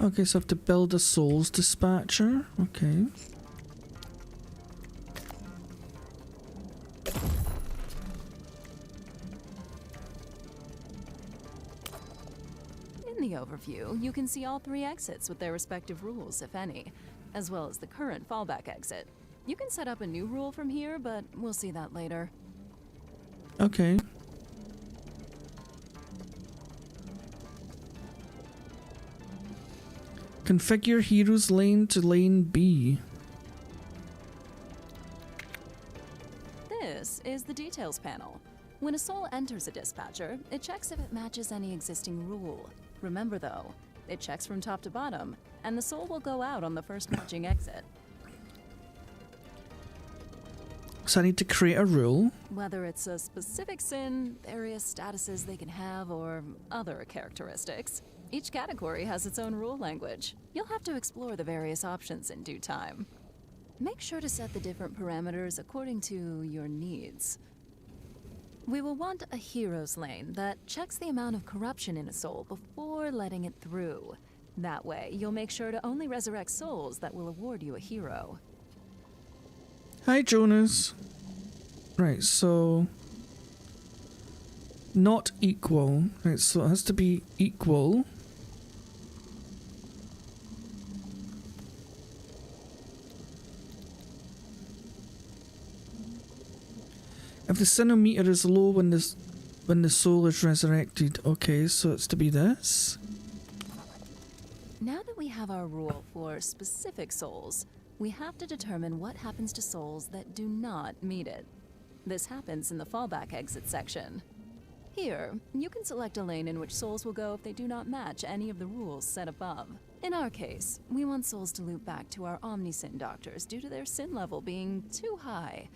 Okay, so I have to build a Souls Dispatcher. Okay. In the overview, you can see all 3 exits with their respective rules, if any, as well as the current fallback exit. You can set up a new rule from here, but we'll see that later. Okay. Configure hero's lane to lane B. This is the details panel. When a soul enters a dispatcher, it checks if it matches any existing rule. Remember though, it checks from top to bottom, and the soul will go out on the first matching exit. So I need to create a rule. Whether it's a specific sin, various statuses they can have, or other characteristics, Each category has its own rule language. You'll have to explore the various options in due time. Make sure to set the different parameters according to your needs. We will want a hero's lane that checks the amount of corruption in a soul before letting it through. That way, you'll make sure to only resurrect souls that will award you a hero. Hi, Jonas. Right, so... Not equal. Right, so it has to be equal. If the centimeter is low when the soul is resurrected. Okay, so it's to be this. Now that we have our rule for specific souls, we have to determine what happens to souls that do not meet it. This happens in the fallback exit section. Here, you can select a lane in which souls will go if they do not match any of the rules set above. In our case, we want souls to loop back to our Omnisin doctors due to their sin level being too high.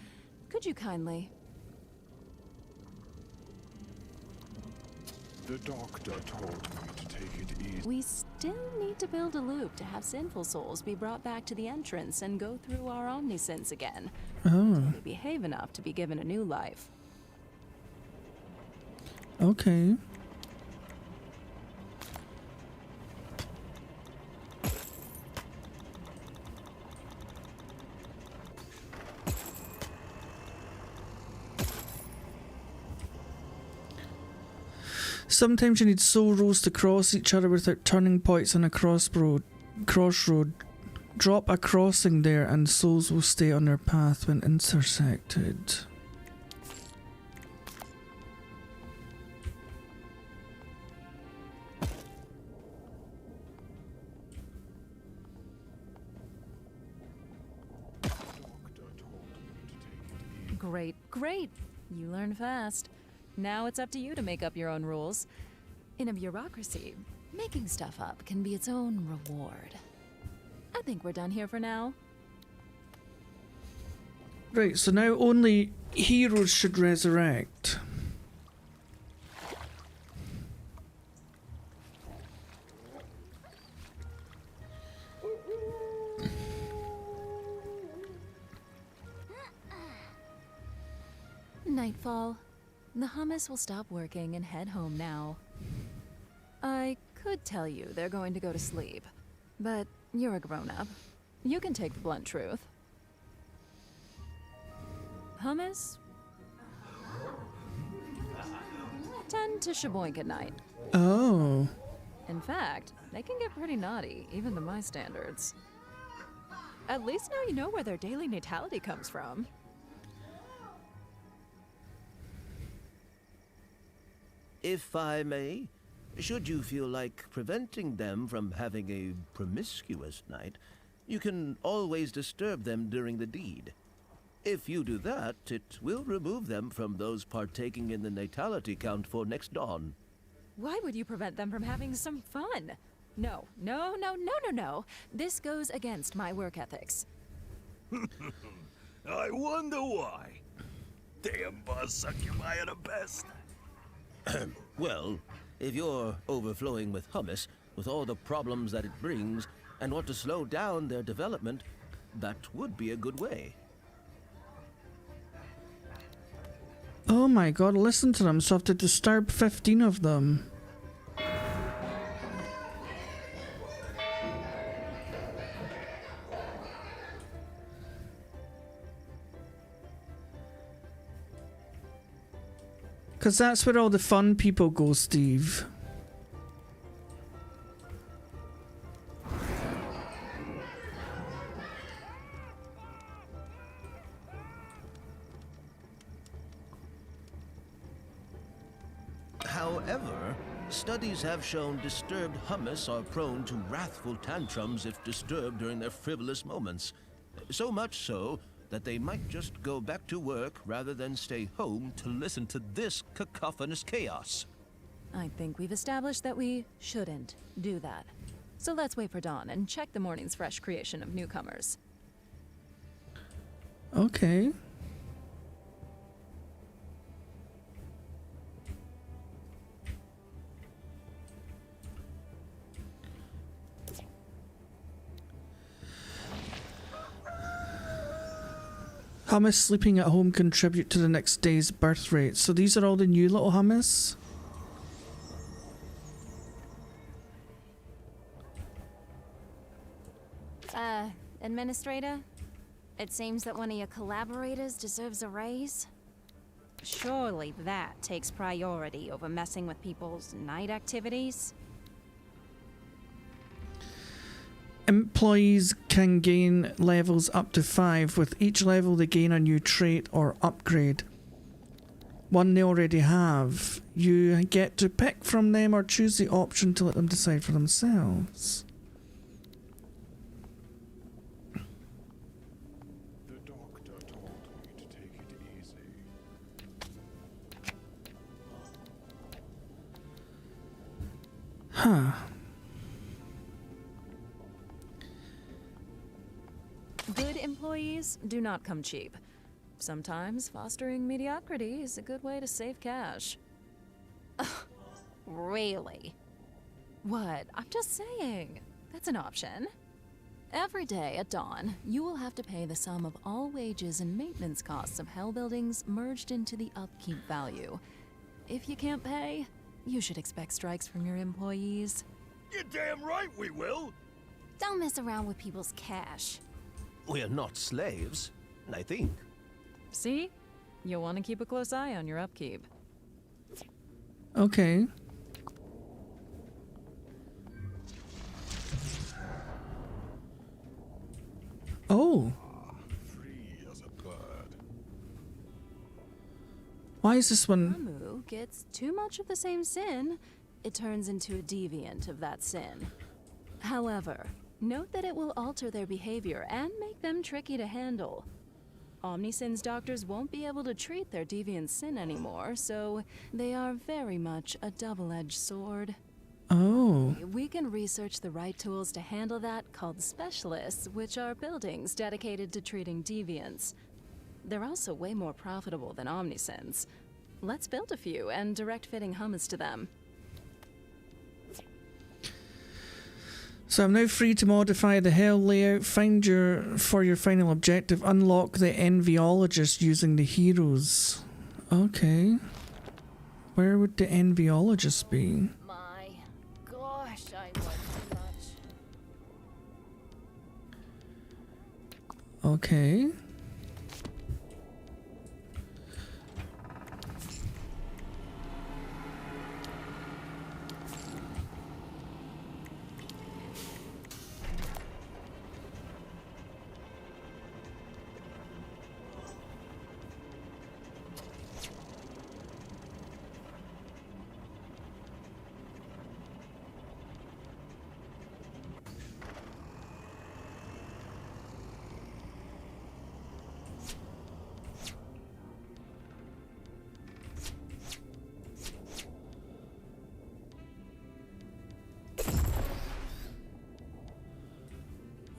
Could you kindly... The doctor told me to take it easy. We still need to build a loop to have sinful souls be brought back to the entrance and go through our Omnisins again. Oh. They behave enough to be given a new life. Okay. Sometimes you need soul rows to cross each other without turning points on a crossroad. Drop a crossing there and souls will stay on their path when intersected. Great, great. You learn fast. Now it's up to you to make up your own rules. In a bureaucracy, making stuff up can be its own reward. I think we're done here for now. Right, so now only heroes should resurrect. Nightfall. The hummus will stop working and head home now. I could tell you they're going to go to sleep, but you're a grown-up. You can take the blunt truth. Hummus? Tend to shaboink at night. Oh. In fact, they can get pretty naughty, even to my standards. At least now you know where their daily natality comes from. If I may, should you feel like preventing them from having a promiscuous night, you can always disturb them during the deed. If you do that, it will remove them from those partaking in the natality count for next dawn. Why would you prevent them from having some fun? No. This goes against my work ethics. I wonder why. Damn buzz succubi are the best. Well, if you're overflowing with hummus, with all the problems that it brings, and want to slow down their development, that would be a good way. Oh my god, listen to them, so I have to disturb 15 of them. Because that's where all the fun people go, Steve. However, studies have shown disturbed hummus are prone to wrathful tantrums if disturbed during their frivolous moments. So much so that they might just go back to work rather than stay home to listen to this cacophonous chaos. I think we've established that we shouldn't do that. So let's wait for dawn and check the morning's fresh creation of newcomers. Okay. Hummus sleeping at home contribute to the next day's birth rate. So these are all the new little hummus. Administrator? It seems that one of your collaborators deserves a raise. Surely that takes priority over messing with people's night activities. Employees can gain levels up to 5. With each level they gain a new trait or upgrade. One they already have. You get to pick from them or choose the option to let them decide for themselves. The doctor told me to take it easy. Huh. Good employees do not come cheap. Sometimes fostering mediocrity is a good way to save cash. Really? What? I'm just saying. That's an option. Every day at dawn, you will have to pay the sum of all wages and maintenance costs of Hell buildings merged into the upkeep value. If you can't pay, you should expect strikes from your employees. You're damn right we will. Don't mess around with people's cash. We're not slaves, I think. See? You'll want to keep a close eye on your upkeep. Okay. Oh. Free as a bird. Why is this one? Amu gets too much of the same sin, it turns into a deviant of that sin. However, note that it will alter their behavior and make them tricky to handle. Omnisin's doctors won't be able to treat their deviant sin anymore, so they are very much a double-edged sword. Oh. We can research the right tools to handle that called specialists, which are buildings dedicated to treating deviants. They're also way more profitable than Omnisins. Let's build a few and direct fitting hummus to them. So I'm now free to modify the hell layout. Find your final objective. Unlock the enviologist using the heroes. Okay. Where would the enviologist be? My gosh, I want too much. Okay.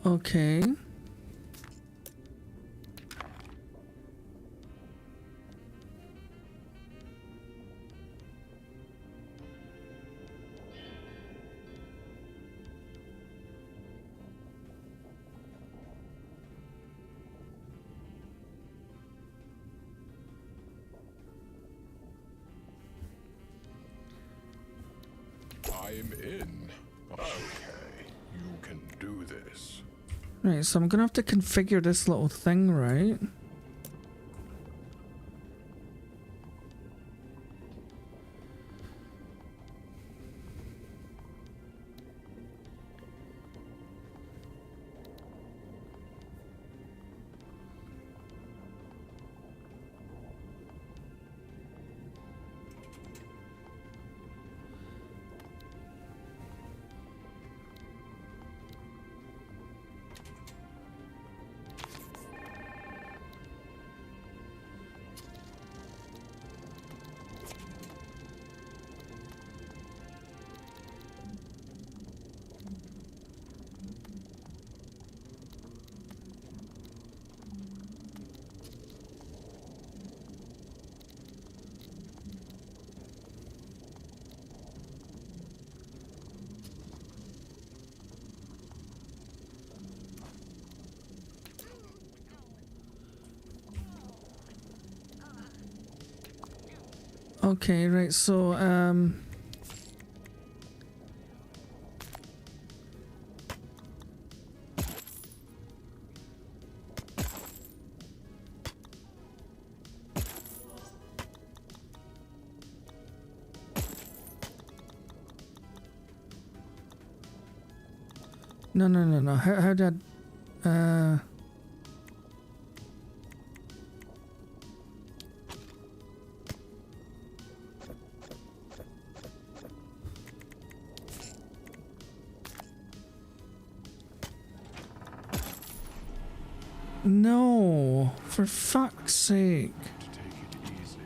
Okay. I'm in. Okay, you can do this. Right, so I'm gonna have to configure this little thing, right? Okay, right, so, no. How did No, for fuck's sake. To take it easy.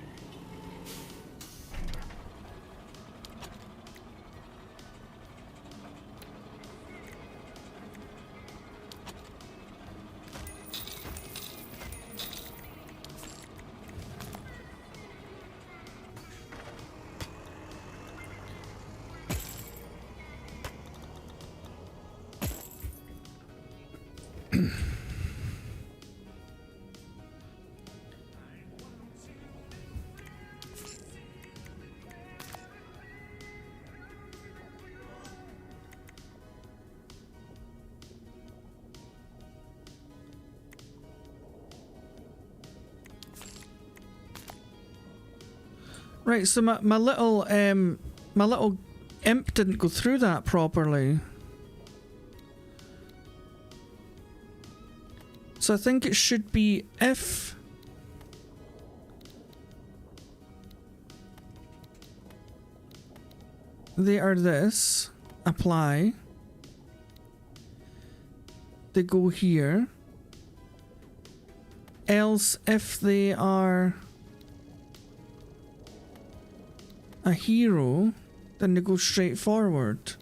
Right, so my little imp didn't go through that properly. So I think it should be if they are this, apply, they go here, else if they are a hero, then they go straight forward.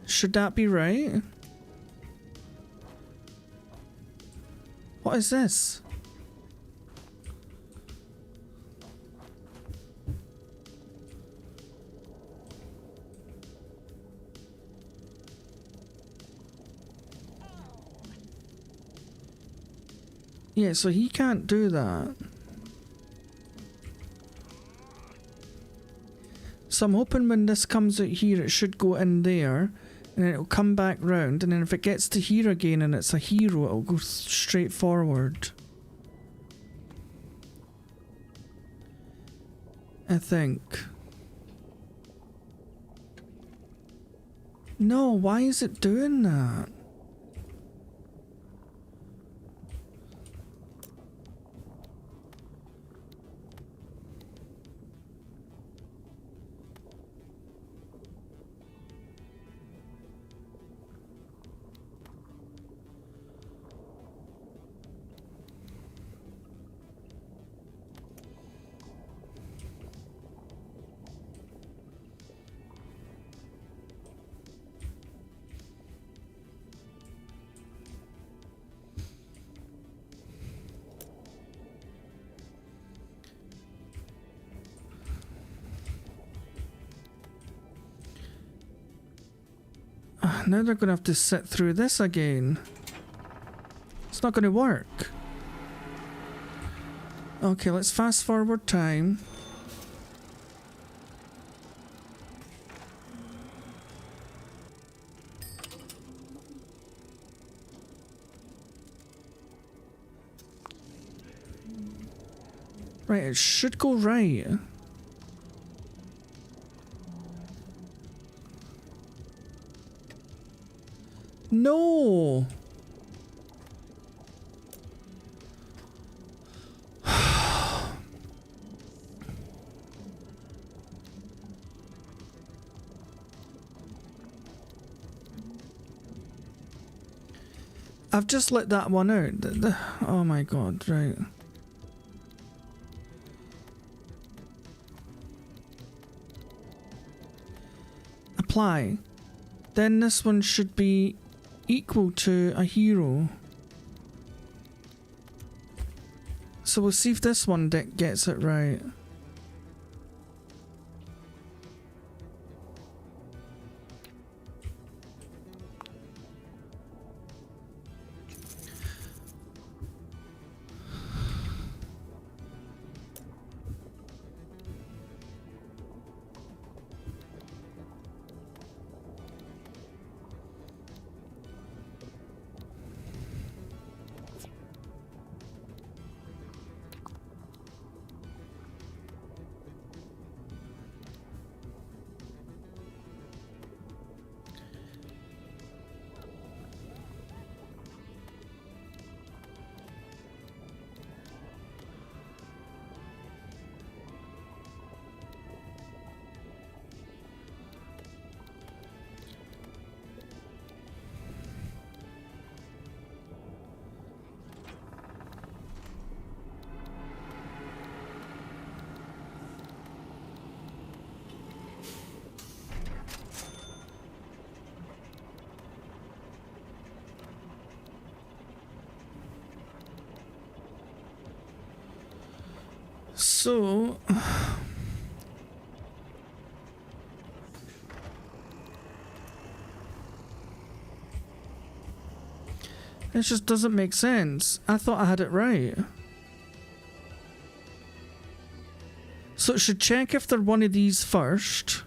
Should that be right? What is this? Yeah, so he can't do that. So I'm hoping when this comes out here, it should go in there, and then it'll come back round, and then if it gets to here again and it's a hero, it'll go straight forward. I think. No, why is it doing that? Now they're going to have to sit through this again. It's not going to work. Okay, let's fast forward time. Right, it should go right. No! I've just let that one out. Oh my god, right. Apply. Then this one should be equal to a hero. So we'll see if this one gets it right. So... It just doesn't make sense. I thought I had it right. So it should check if they're one of these first.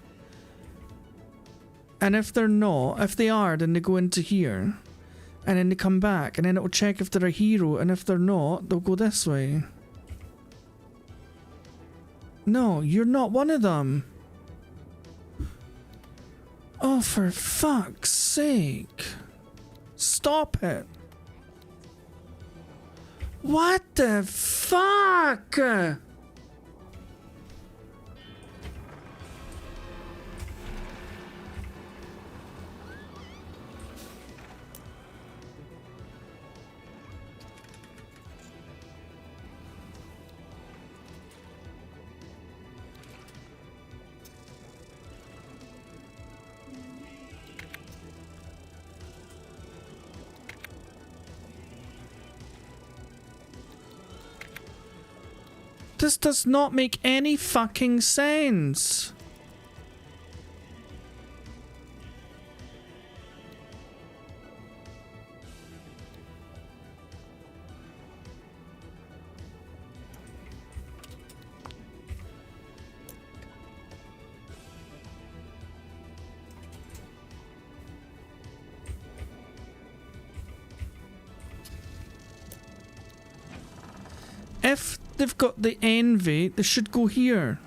And if they're not, if they are, then they go into here. And then they come back, and then it'll check if they're a hero, and if they're not, they'll go this way. No, you're not one of them. Oh, for fuck's sake. Stop it. What the fuck? This does not make any fucking sense. If they've got the envy, they should go here.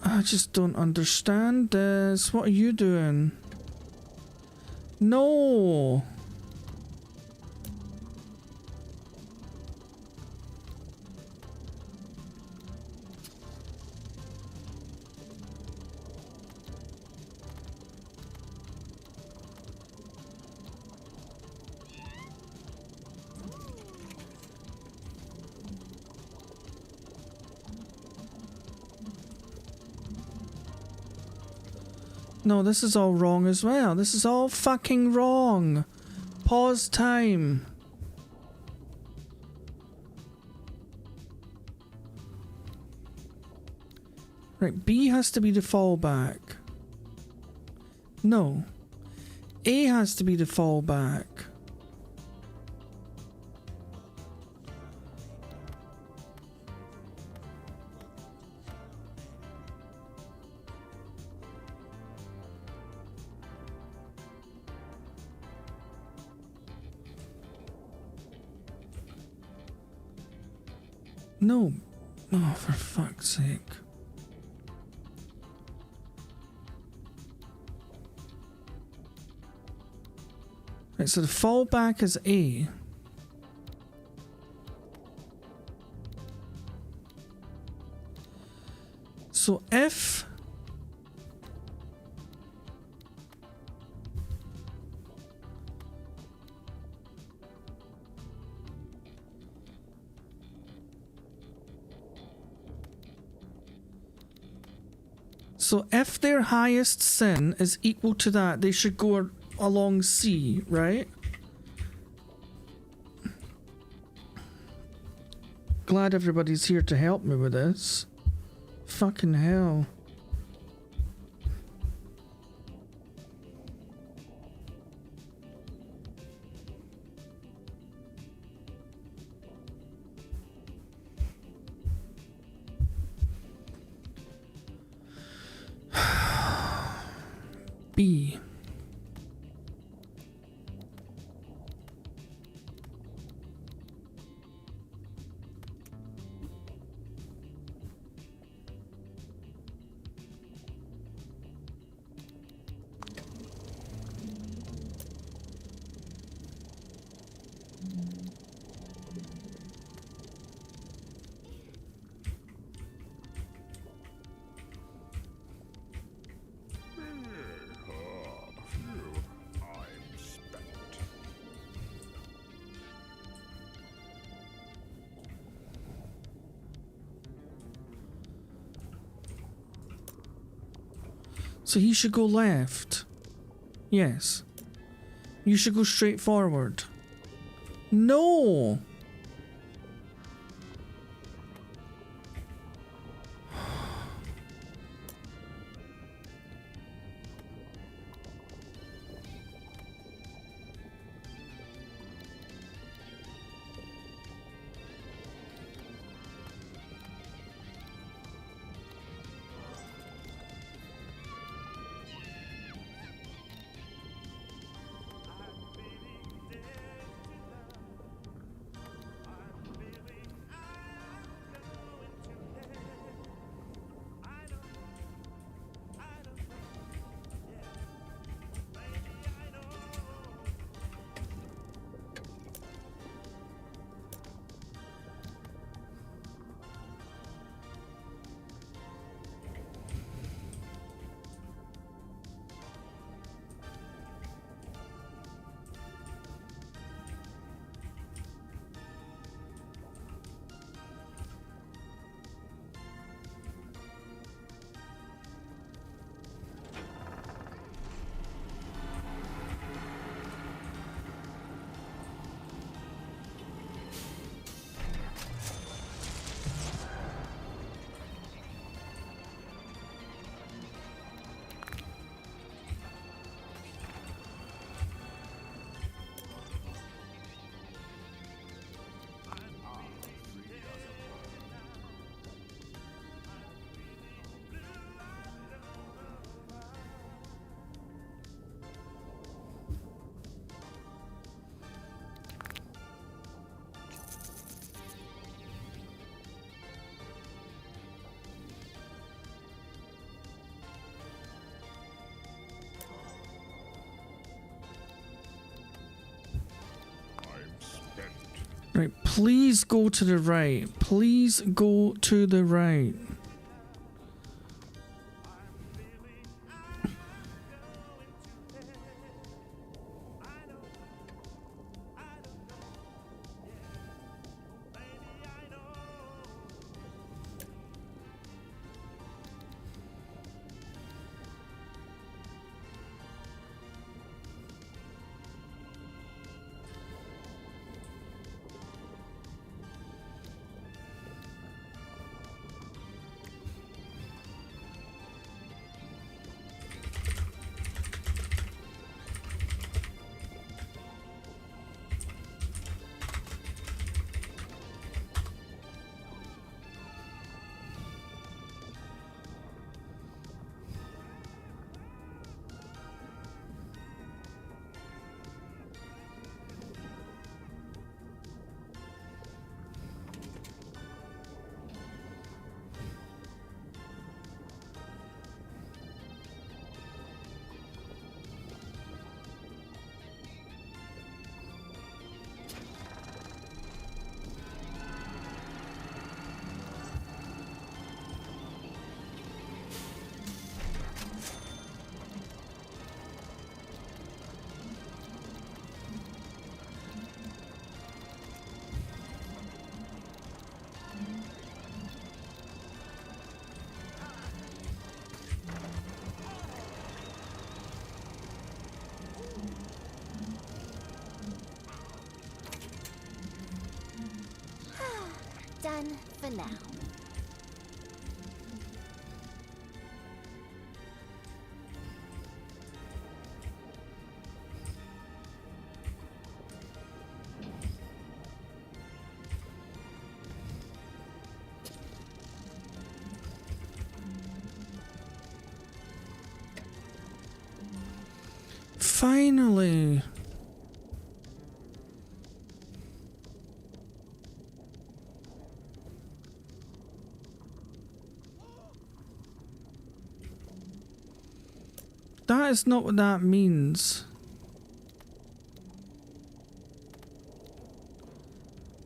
I just don't understand this. What are you doing? No. No, this is all wrong as well. This is all fucking wrong. Pause time. Right, B has to be the fallback. No. A has to be the fallback. No. Oh, for fuck's sake. Right, so the fallback is A. So if... So if their highest sin is equal to that, they should go along C, right? Glad everybody's here to help me with this. Fucking hell. B. So he should go left. Yes. You should go straight forward. No! Right, please go to the right. Please go to the right. Done for now. Finally. That is not what that means.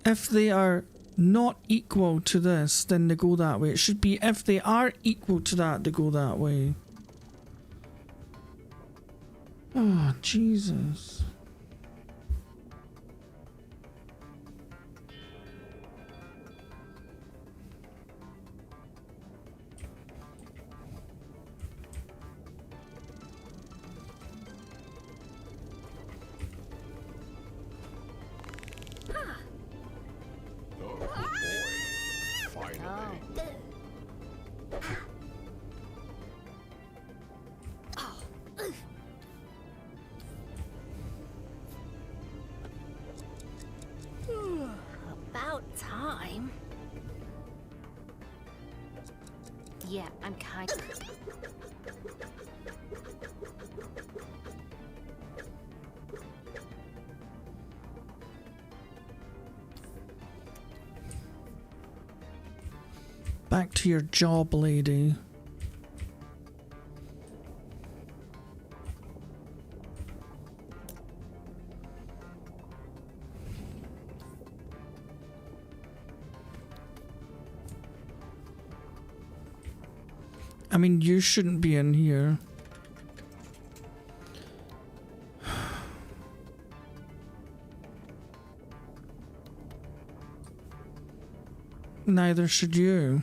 If they are not equal to this, then they go that way. It should be if they are equal to that, they go that way. Oh, Jesus. time. Yeah, I'm kind of... Back to your job, lady. I mean, you shouldn't be in here. Neither should you.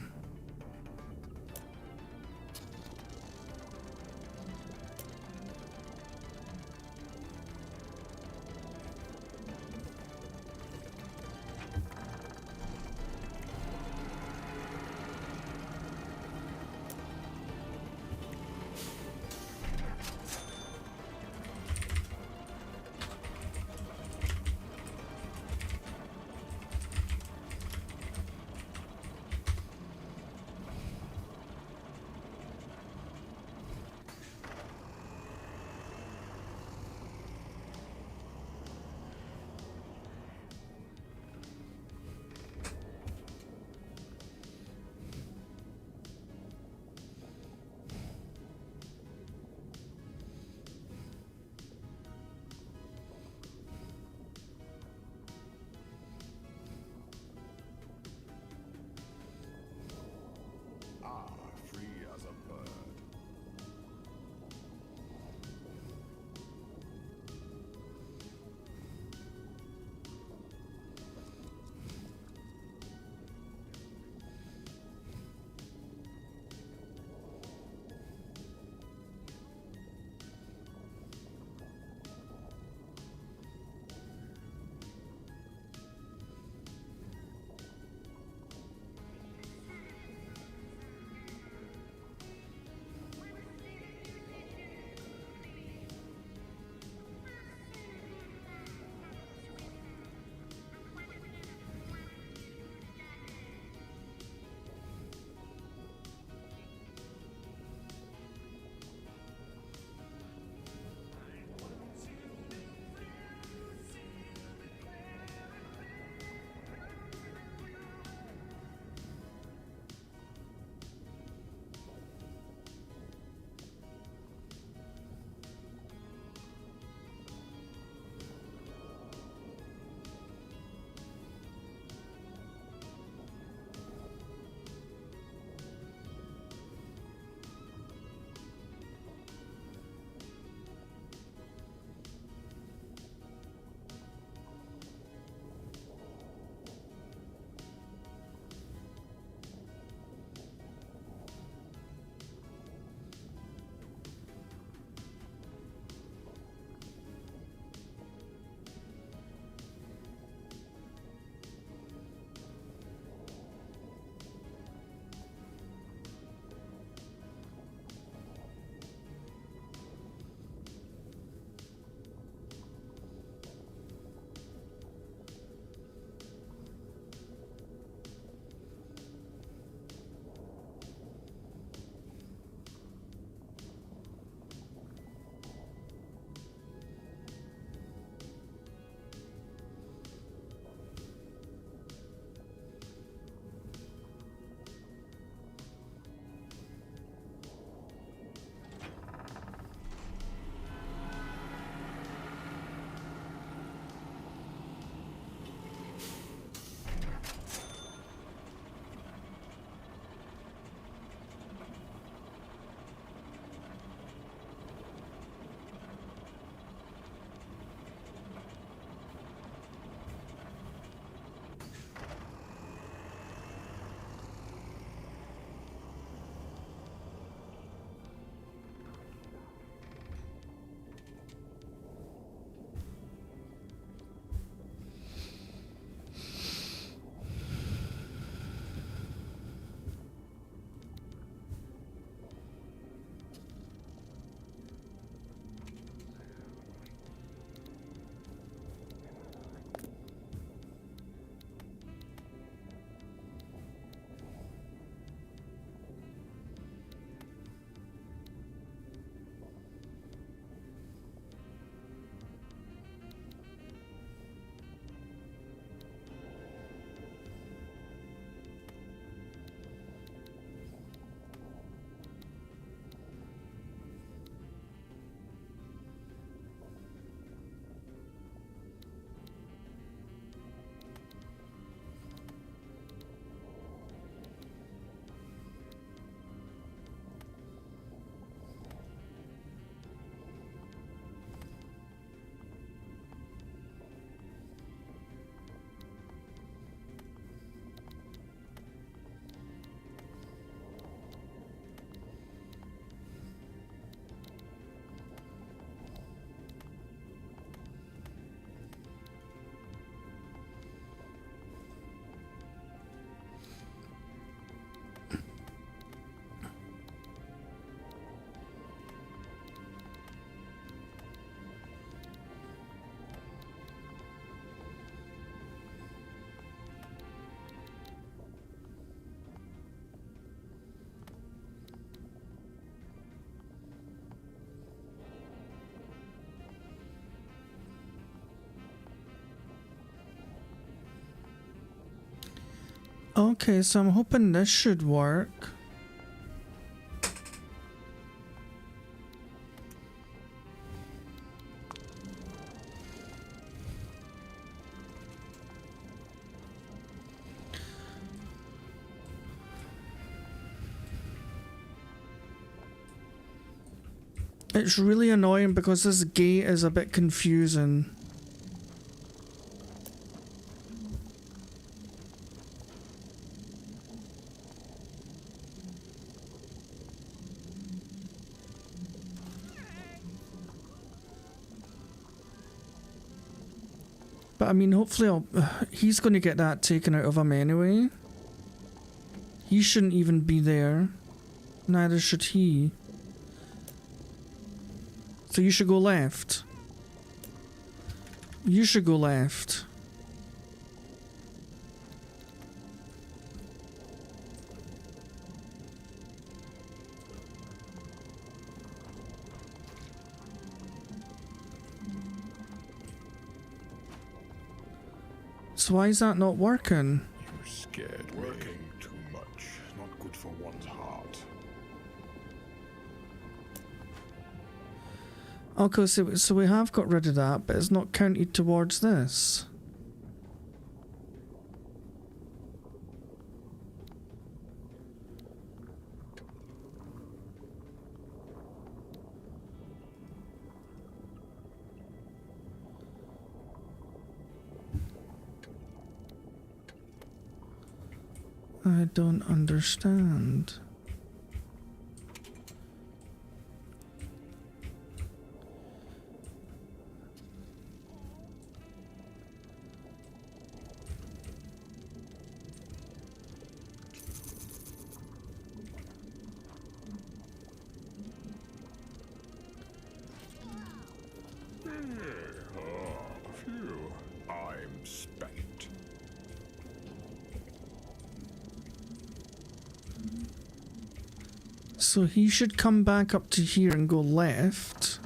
Free as a bird. Okay, so I'm hoping this should work. It's really annoying because this gate is a bit confusing. But I mean, hopefully he's going to get that taken out of him anyway. He shouldn't even be there. Neither should he. So you should go left. You should go left. So why is that not working? You scared me. Working too much. Not good for one's heart. Okay, so we have got rid of that, but it's not counted towards this. I don't understand. Phew. I'm spent. So he should come back up to here and go left.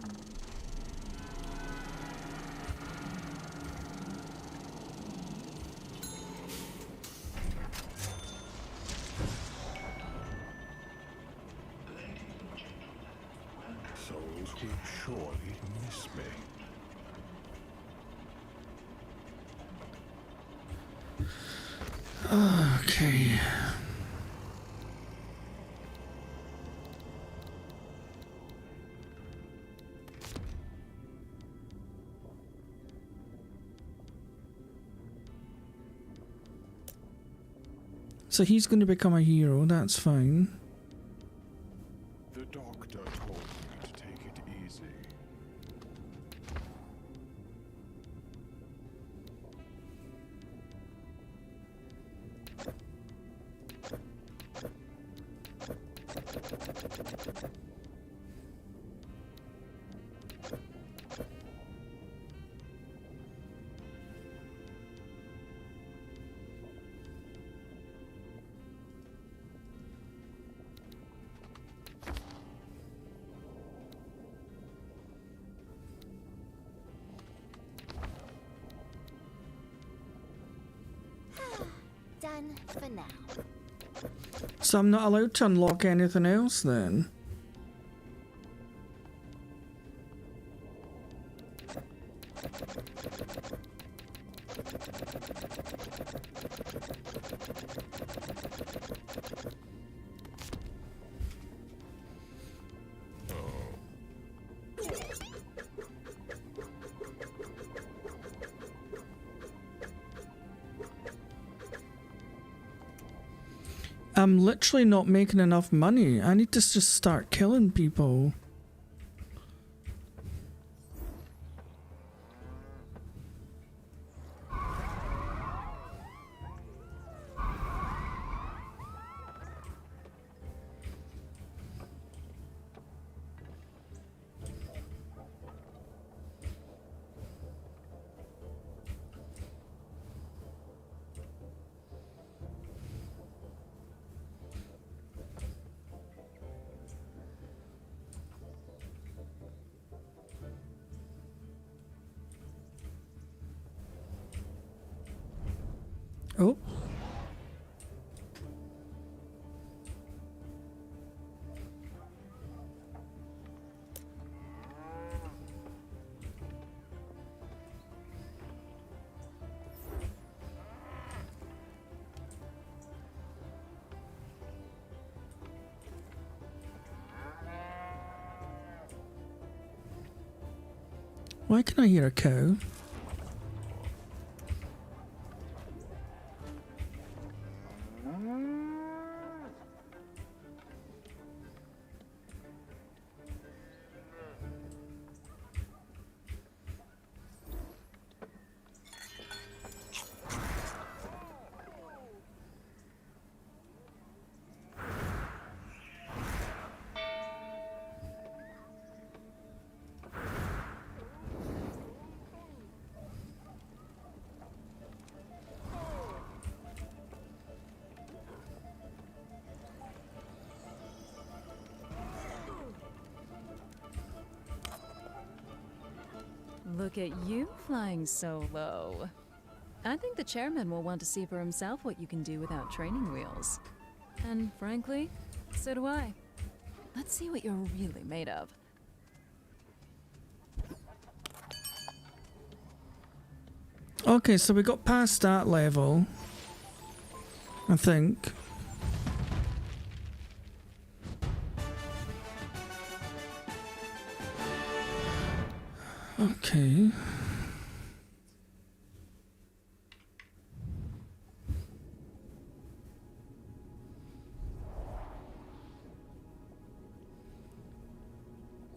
Souls will surely miss me. Okay. So he's going to become a hero, that's fine. The doctor told me to take it easy. Done for now. So I'm not allowed to unlock anything else then? I'm literally not making enough money. I need to just start killing people. Why can I hear a cow? Look at you flying so low. I think the chairman will want to see for himself what you can do without training wheels. And frankly, so do I. Let's see what you're really made of. Okay, so we got past that level, I think. Okay.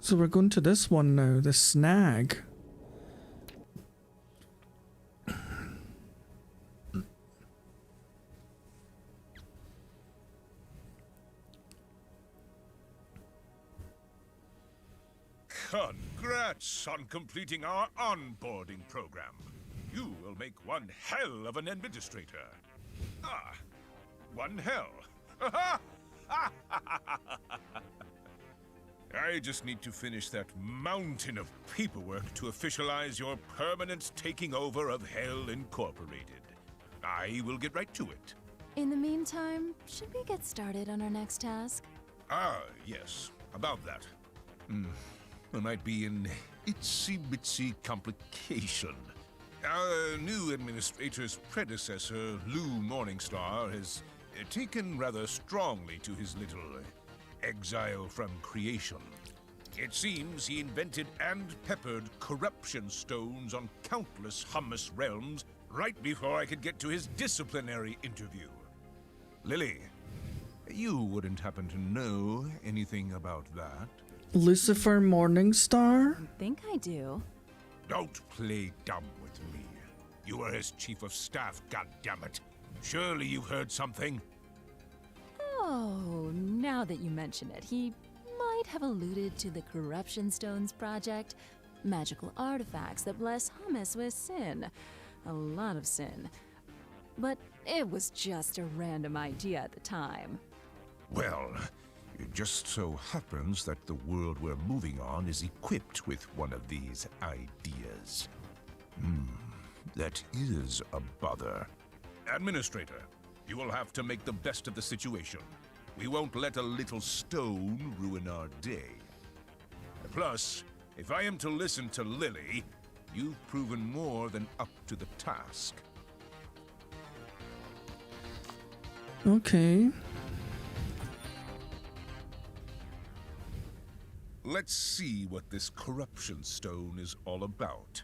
So we're going to this one now, the snag. Congrats on completing our onboarding program. You will make one hell of an administrator. Ah, one hell. I just need to finish that mountain of paperwork to officialize your permanent taking over of Hell Incorporated. I will get right to it. In the meantime, should we get started on our next task? Ah, yes, about that. There might be an itsy-bitsy complication. Our new administrator's predecessor, Lou Morningstar, has taken rather strongly to his little exile from creation. It seems he invented and peppered corruption stones on countless hummus realms right before I could get to his disciplinary interview. Lily, you wouldn't happen to know anything about that? Lucifer Morningstar? I think I do. Don't play dumb with me. You were his chief of staff, goddammit. Surely you've heard something? Oh, now that you mention it, he might have alluded to the Corruption Stones project. Magical artifacts that bless hummus with sin. A lot of sin. But it was just a random idea at the time. Well, it just so happens that the world we're moving on is equipped with one of these ideas. That is a bother. Administrator, you will have to make the best of the situation. We won't let a little stone ruin our day. Plus, if I am to listen to Lily, you've proven more than up to the task. Okay. Let's see what this corruption stone is all about.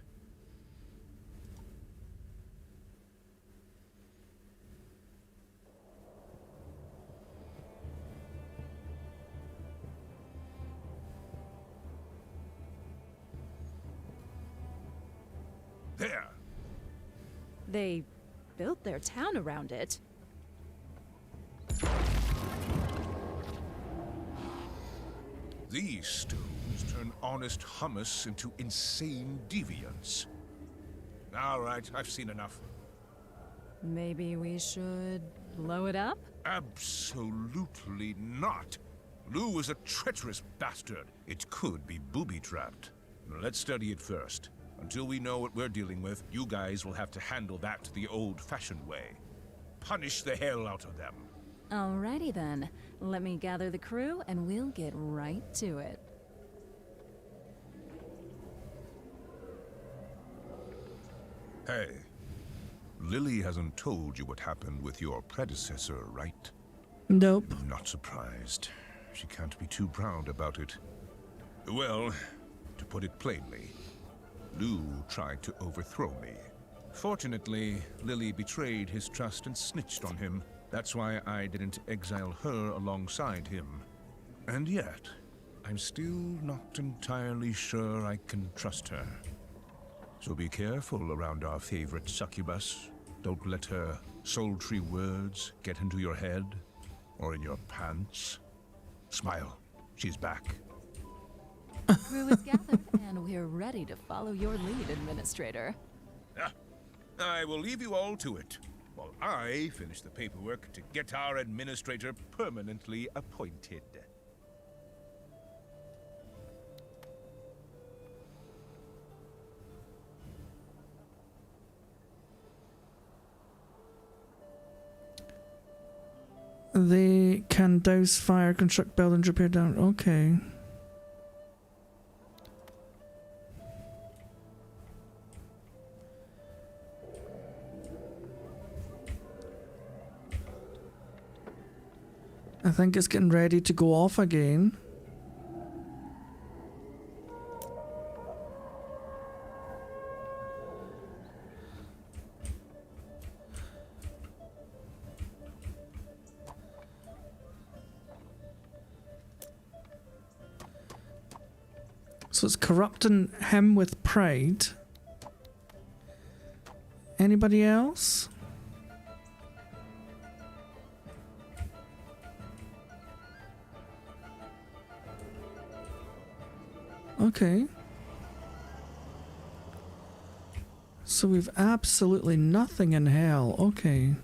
There! They built their town around it. These stones turn honest hummus into insane deviants. All right, I've seen enough. Maybe we should blow it up? Absolutely not. Lou is a treacherous bastard. It could be booby-trapped. Let's study it first. Until we know what we're dealing with, you guys will have to handle that the old-fashioned way. Punish the hell out of them. Alrighty then. Let me gather the crew and we'll get right to it. Hey, Lily hasn't told you what happened with your predecessor, right? Nope. Not surprised. She can't be too proud about it. Well, to put it plainly, Lou tried to overthrow me. Fortunately, Lily betrayed his trust and snitched on him. That's why I didn't exile her alongside him. And yet, I'm still not entirely sure I can trust her. So be careful around our favorite succubus. Don't let her sultry words get into your head or in your pants. Smile. She's back. Crew is gathered, and we're ready to follow your lead, Administrator. I will leave you all to it, while I finish the paperwork to get our administrator permanently appointed. They can douse fire, construct buildings, repair down. Okay. I think it's getting ready to go off again. So it's corrupting him with pride. Anybody else? Okay. So we've absolutely nothing in hell. Okay.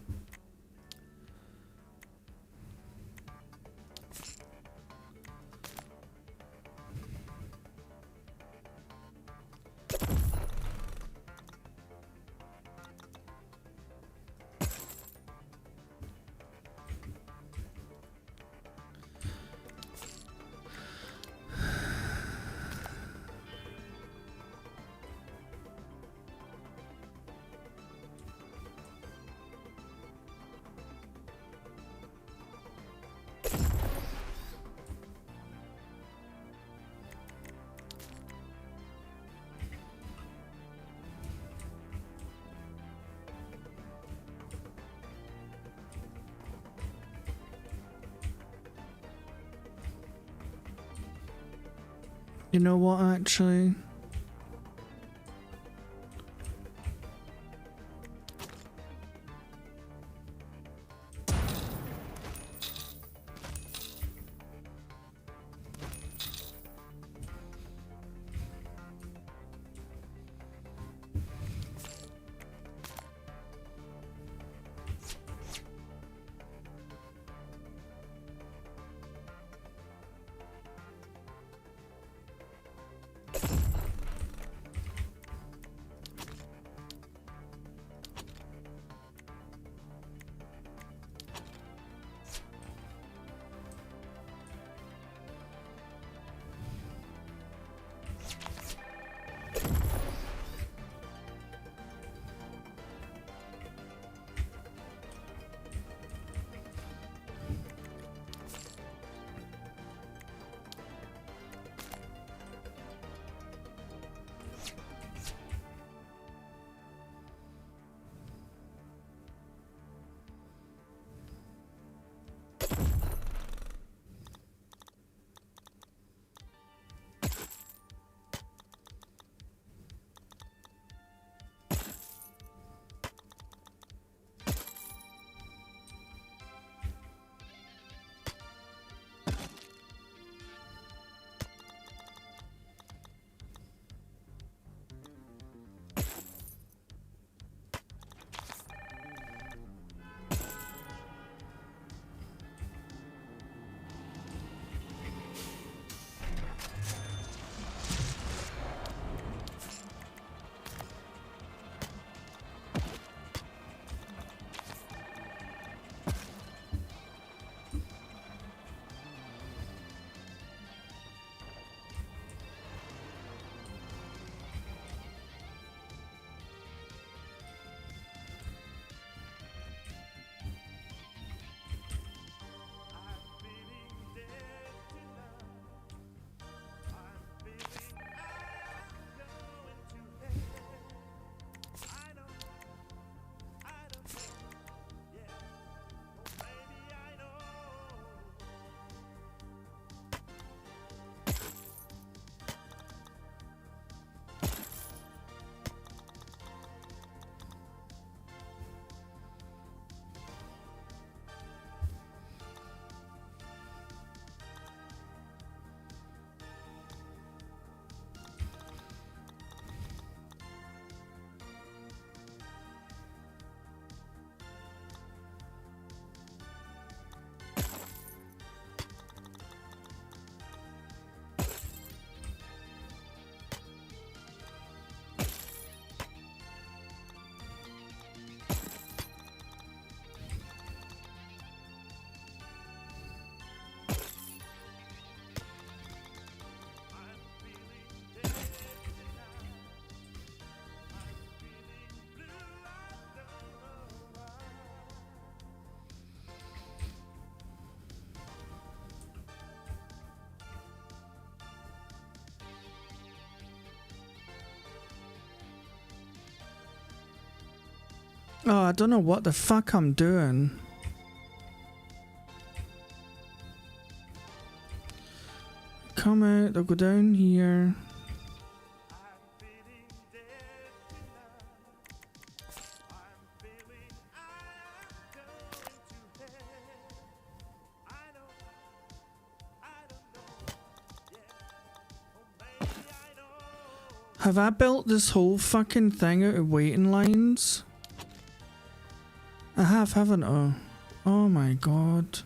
You know what, actually? Oh, I don't know what the fuck I'm doing. Come out, they'll go down here. Have I built this whole fucking thing out of waiting lines? I have, haven't I? Oh my god.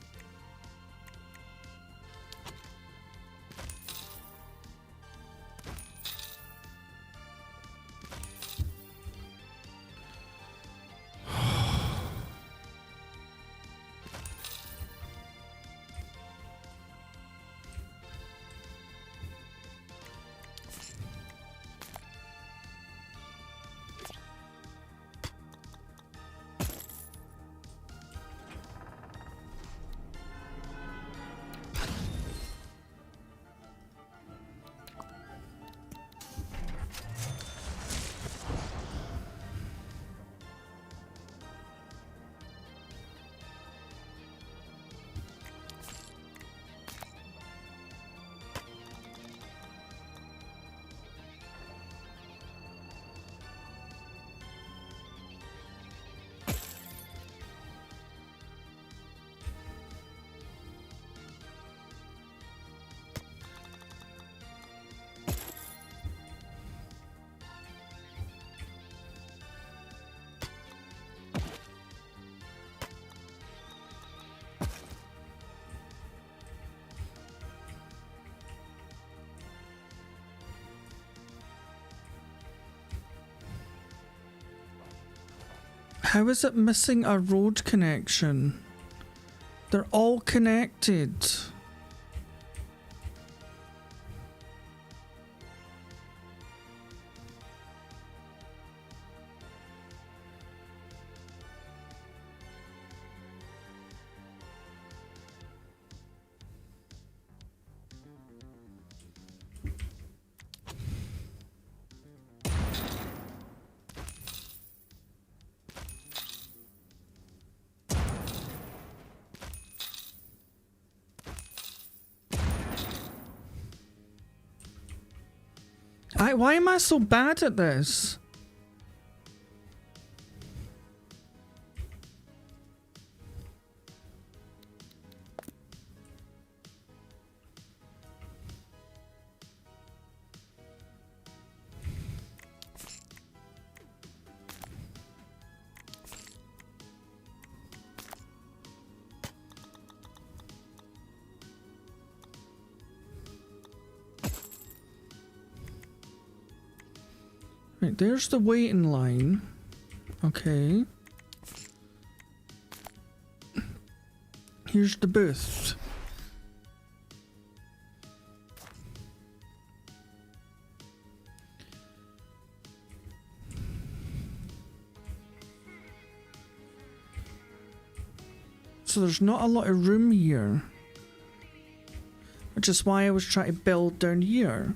How is it missing a road connection? They're all connected. Why am I so bad at this? Right, there's the waiting line. Okay. Here's the booth. So there's not a lot of room here. Which is why I was trying to build down here.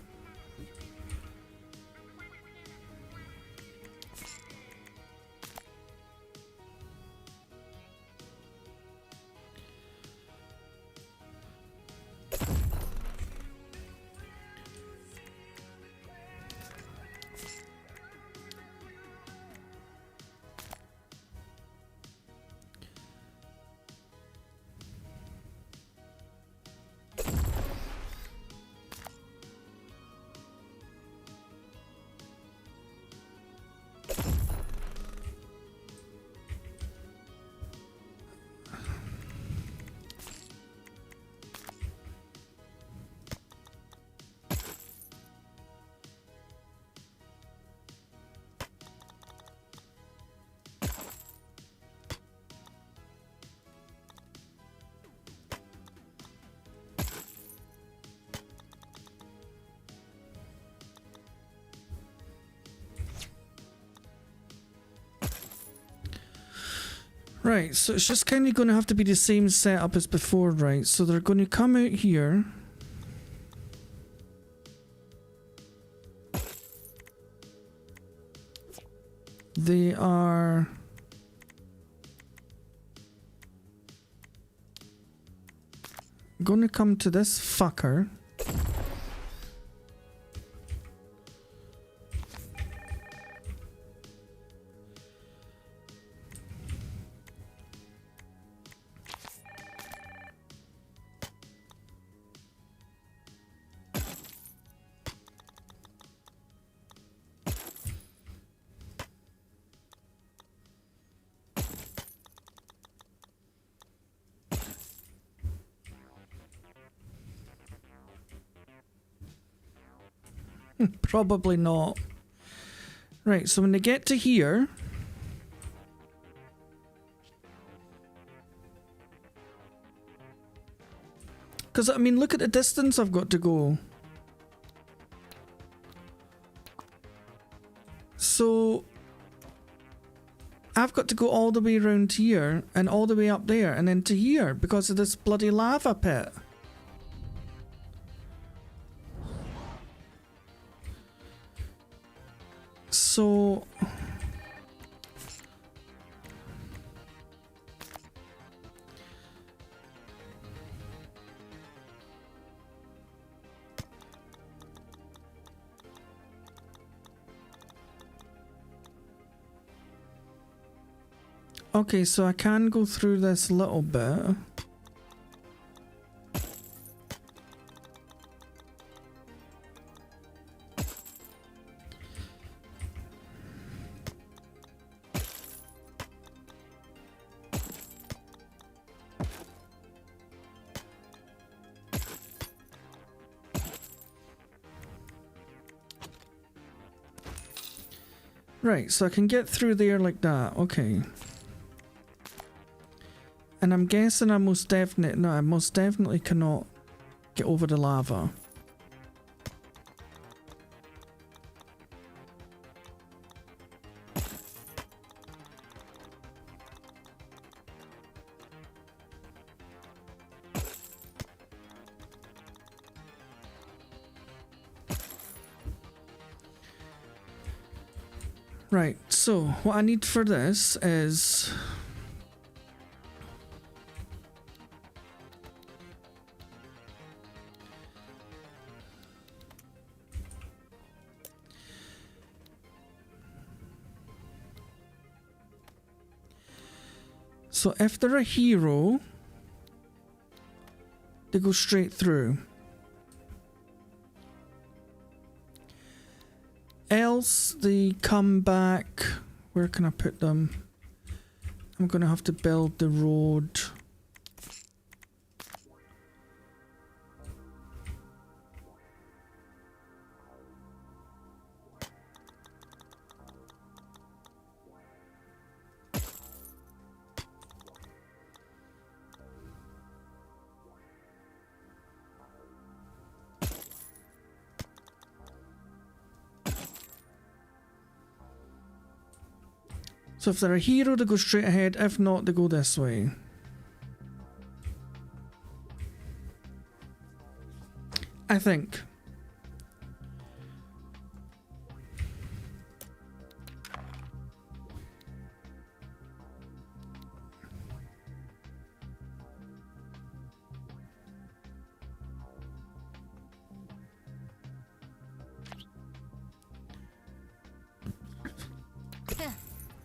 Right, so it's just kind of going to have to be the same setup as before, right? So they're going to come out here. They are gonna come to this fucker. Probably not. Right, so when they get to here... Because, I mean, look at the distance I've got to go. So... I've got to go all the way around here, and all the way up there, and then to here, because of this bloody lava pit. So... Okay, so I can go through this little bit. Right, so I can get through there like that. Okay. And I'm guessing I most definitely cannot get over the lava. Right, so what I need for this is... So if they're a hero, they go straight through. Else they come back. Where can I put them? I'm gonna have to build the road. So if they're a hero, they go straight ahead. If not, they go this way. I think.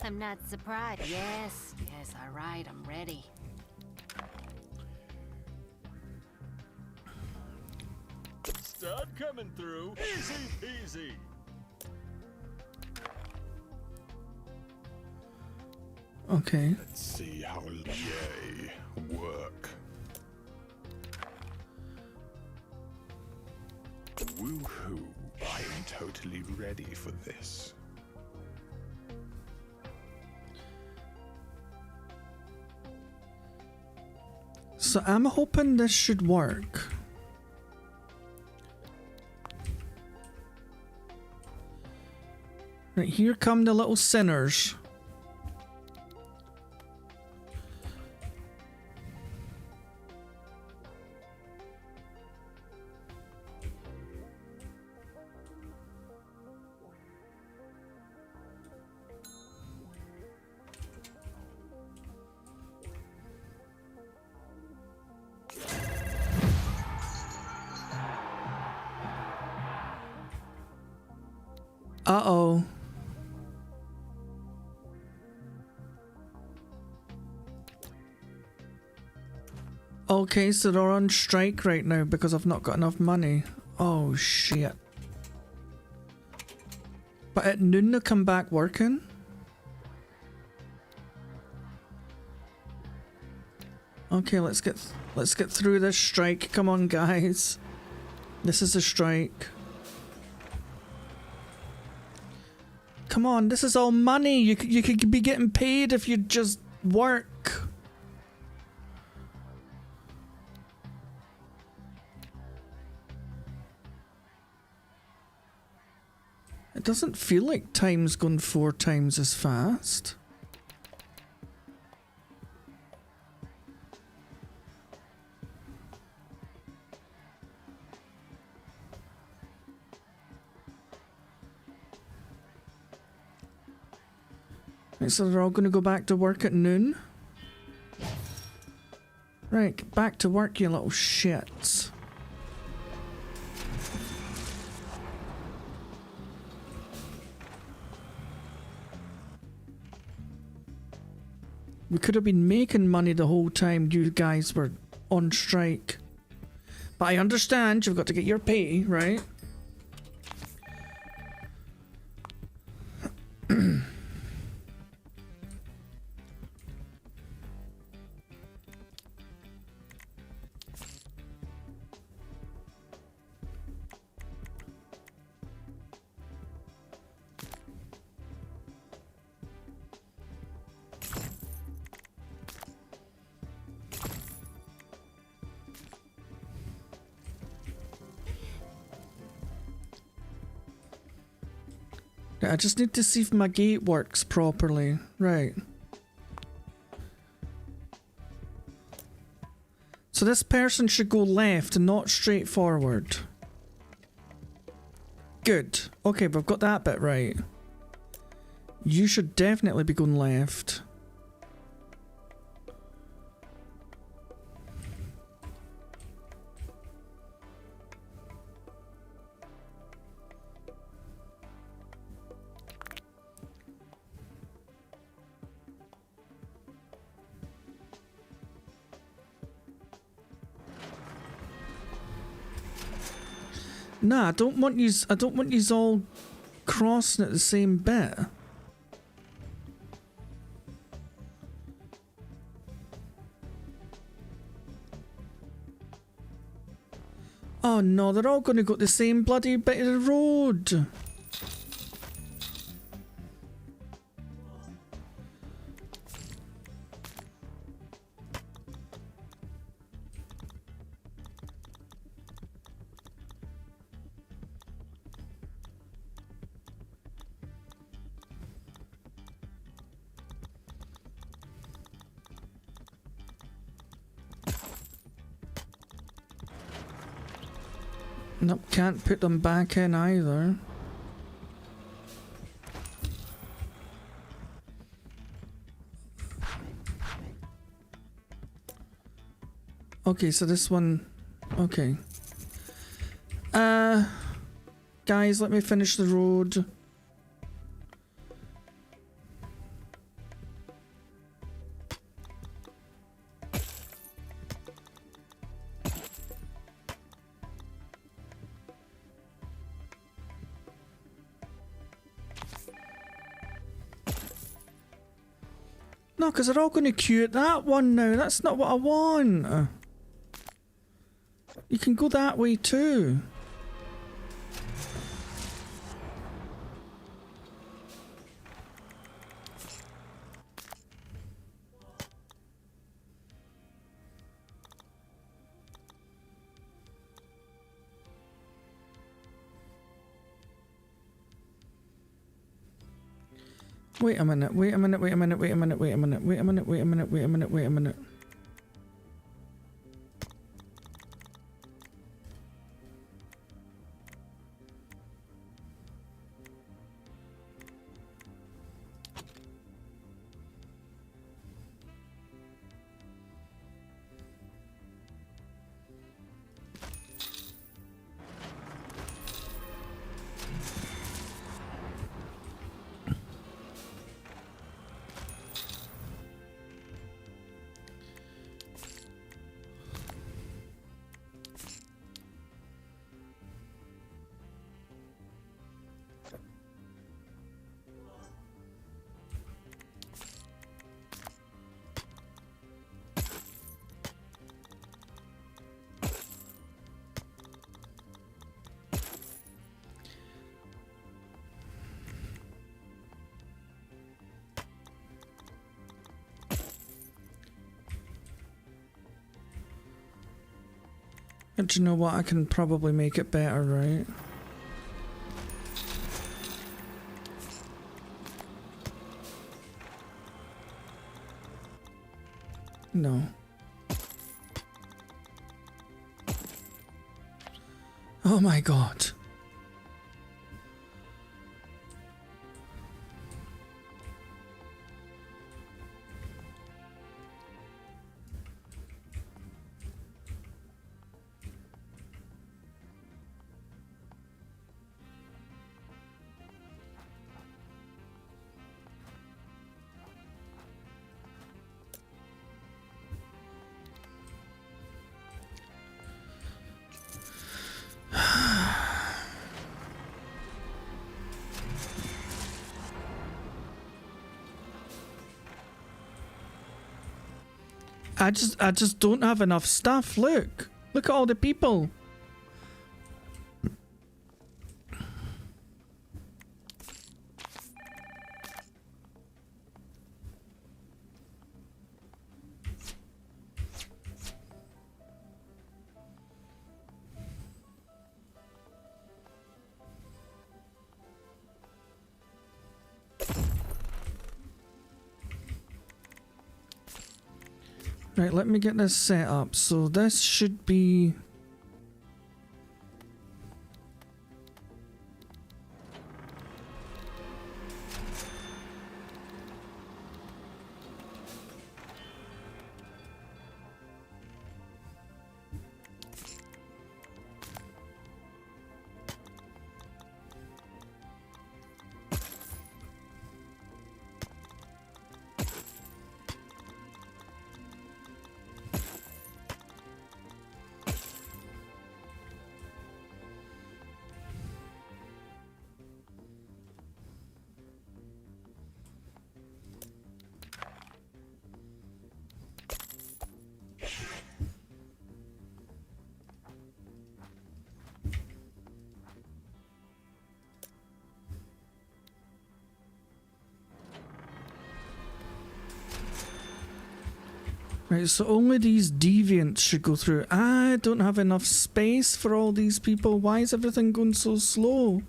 I'm not surprised. Yes, all right, I'm ready. Stud coming through. Easy peasy. Okay. Let's see how yay work. Woohoo! I am totally ready for this. So I'm hoping this should work. Right, here come the little sinners. Uh-oh. Okay, so they're on strike right now because I've not got enough money. Oh, shit. But at noon they'll come back working? Okay, let's get through this strike. Come on, guys. This is a strike. Come on, this is all money. You could be getting paid if you just work. It doesn't feel like time's gone 4 times as fast. Right, so they're all going to go back to work at noon? Right, get back to work, you little shits. We could have been making money the whole time you guys were on strike. But I understand you've got to get your pay, right? I just need to see if my gate works properly. Right. So this person should go left and not straight forward. Good. Okay, we've got that bit right. You should definitely be going left. Nah, I don't want yous all crossing at the same bit. Oh no, they're all gonna go the same bloody bit of the road. Nope, can't put them back in either. Okay, so this one... Okay. Guys, let me finish the road. No, because they're all going to queue at that one now. That's not what I want. You can go that way too. Wait a minute, wait a minute, wait a minute, wait a minute, wait a minute, wait a minute, wait a minute, wait a minute, wait a minute. But you know what? I can probably make it better, right? No. Oh my god. I just don't have enough stuff. Look at all the people. Right, let me get this set up. So this should be... Right, so only these deviants should go through. I don't have enough space for all these people. Why is everything going so slow?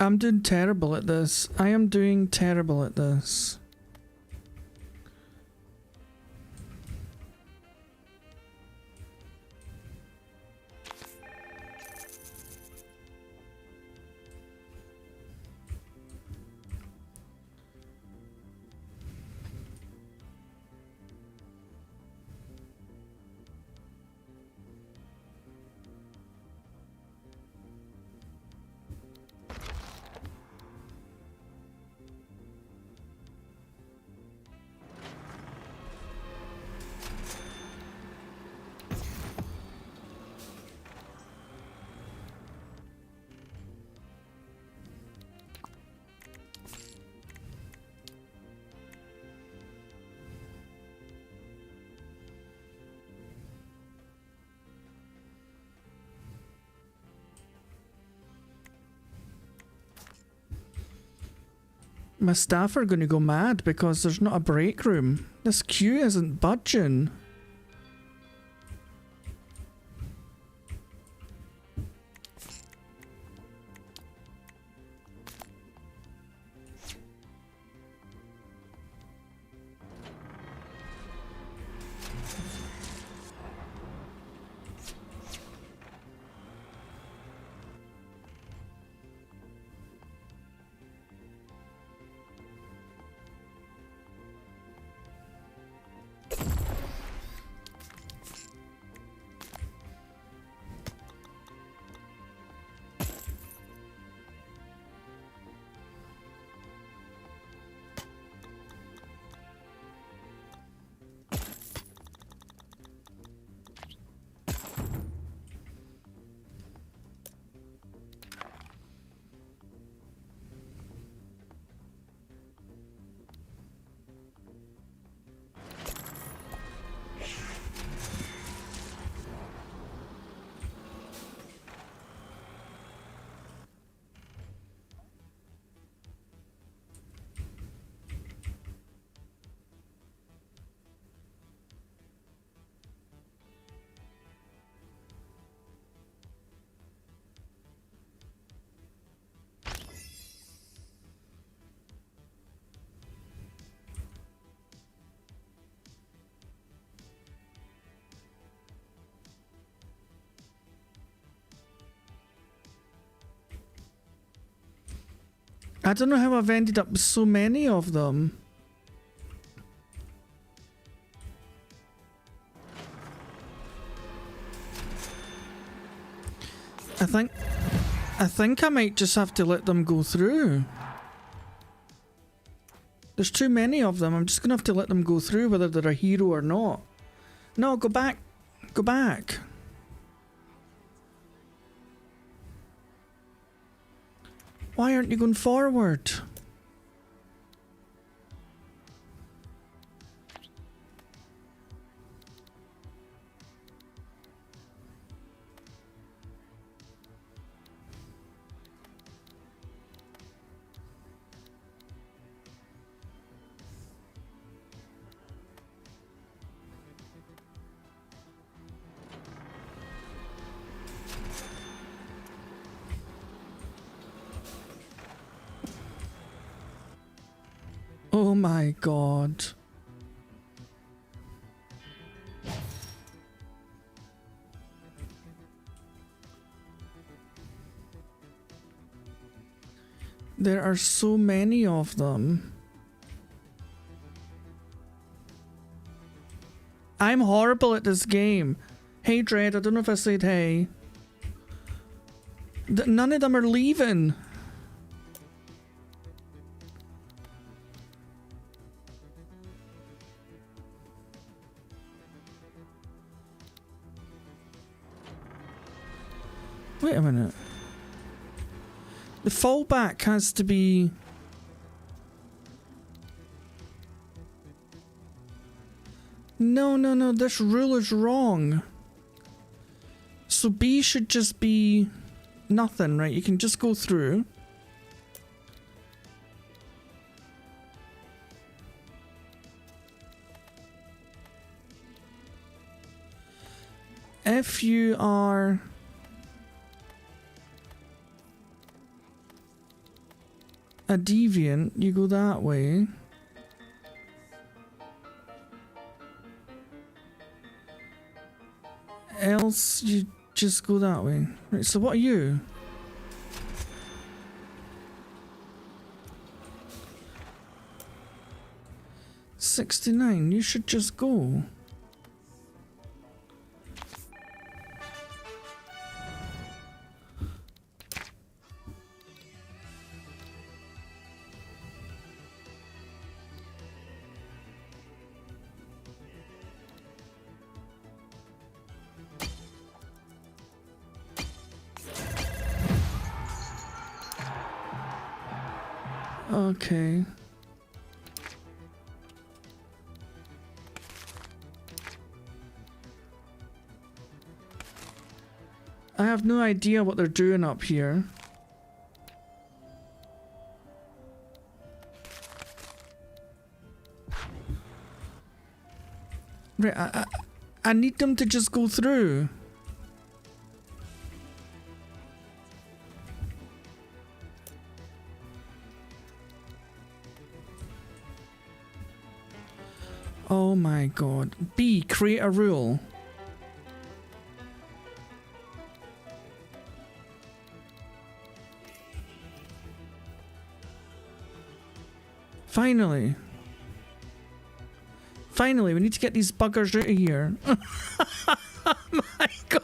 I'm doing terrible at this. I am doing terrible at this. My staff are going to go mad because there's not a break room. This queue isn't budging. I don't know how I've ended up with so many of them. I think I might just have to let them go through. There's too many of them. I'm just gonna have to let them go through whether they're a hero or not. No, go back. Go back. Why aren't you going forward? Oh my god. There are so many of them. I'm horrible at this game. Hey Dread, I don't know if I said hey. None of them are leaving. Wait a minute. The fallback has to be... No, this rule is wrong. So B should just be nothing, right? You can just go through. If you are... a deviant, you go that way. Else, you just go that way. Right, so what are you? $69, you should just go. Okay. I have no idea what they're doing up here. Right, I need them to just go through. Oh my god. B, create a rule. Finally. Finally, we need to get these buggers out of here. Oh my god.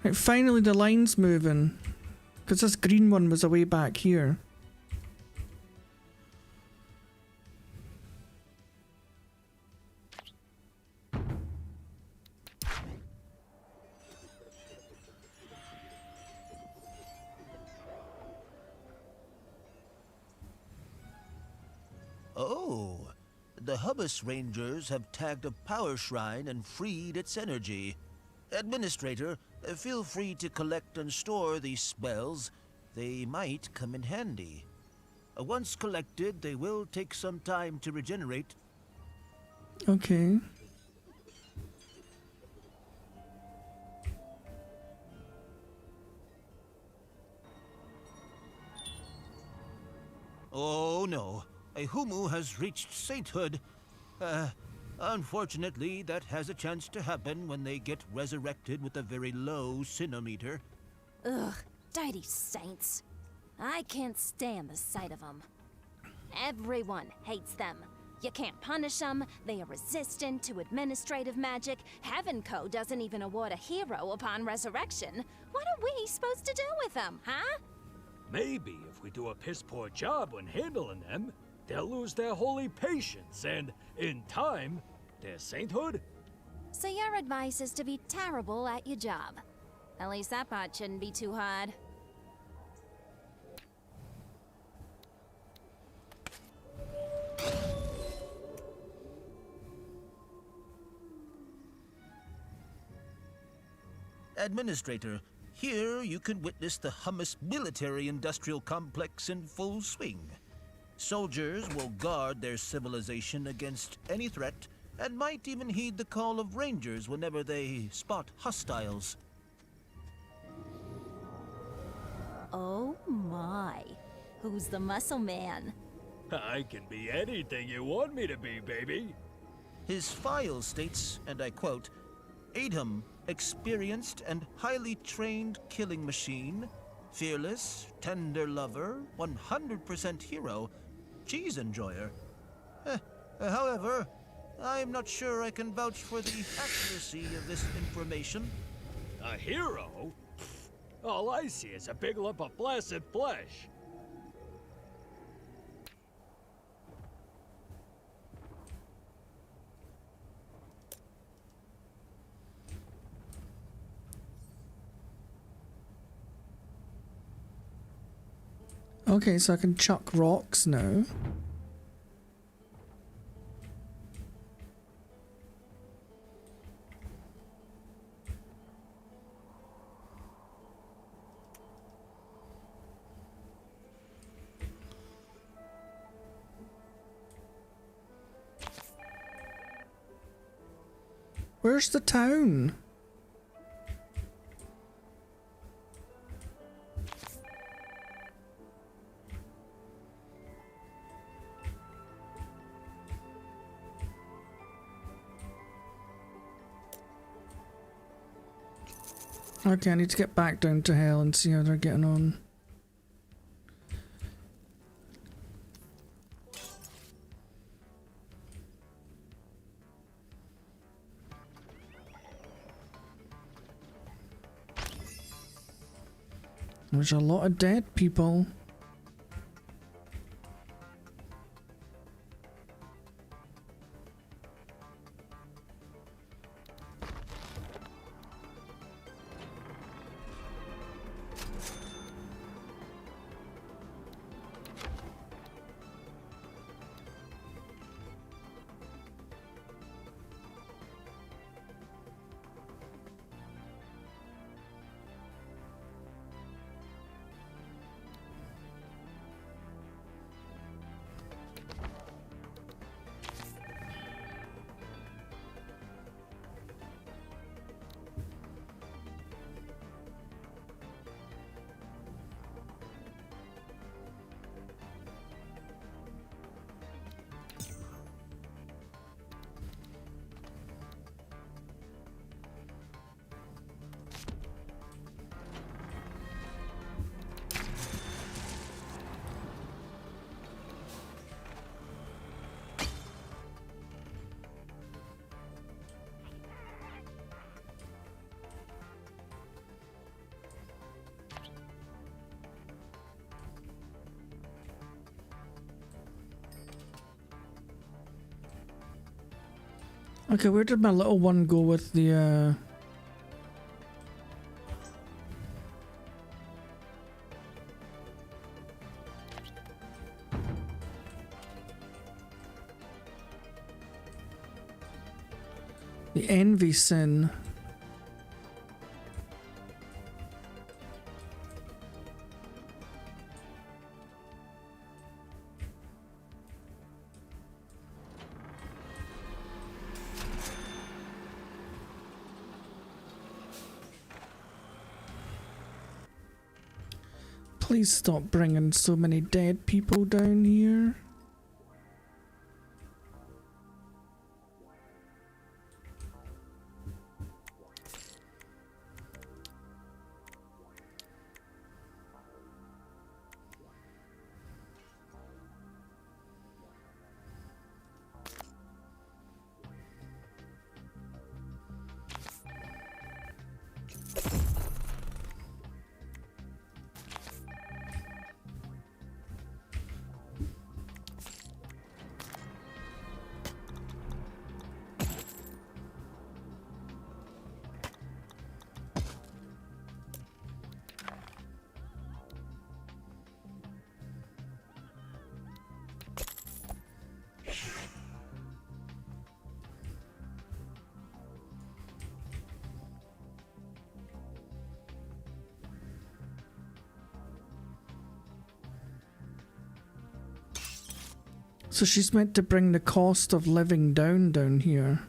Right, finally the line's moving. Because this green one was away back here. Oh, the Hummus Rangers have tagged a power shrine and freed its energy. Administrator, feel free to collect and store these spells. They might come in handy. Once collected, they will take some time to regenerate. Okay. Oh no, a Humu has reached sainthood. Unfortunately, that has a chance to happen when they get resurrected with a very low sinometer. Ugh, dirty saints. I can't stand the sight of them. Everyone hates them. You can't punish them, they are resistant to administrative magic. Heaven Code doesn't even award a hero upon resurrection. What are we supposed to do with them, huh? Maybe if we do a piss-poor job when handling them, they'll lose their holy patience and, in time, their sainthood. So your advice is to be terrible at your job. At least that part shouldn't be too hard. Administrator, here you can witness the Hummus military-industrial complex in full swing. Soldiers will guard their civilization against any threat and might even heed the call of rangers whenever they spot hostiles. Oh my. Who's the muscle man? I can be anything you want me to be, baby. His file states, and I quote, Adham, experienced and highly trained killing machine, fearless, tender lover, 100% hero, cheese enjoyer. However, I'm not sure I can vouch for the accuracy of this information. A hero? All I see is a big lump of blasted flesh. Okay, so I can chuck rocks now. Where's the town? Okay, I need to get back down to hell and see how they're getting on. There's a lot of dead people. Okay, where did my little one go with the envy sin? Please stop bringing so many dead people down here. So she's meant to bring the cost of living down here.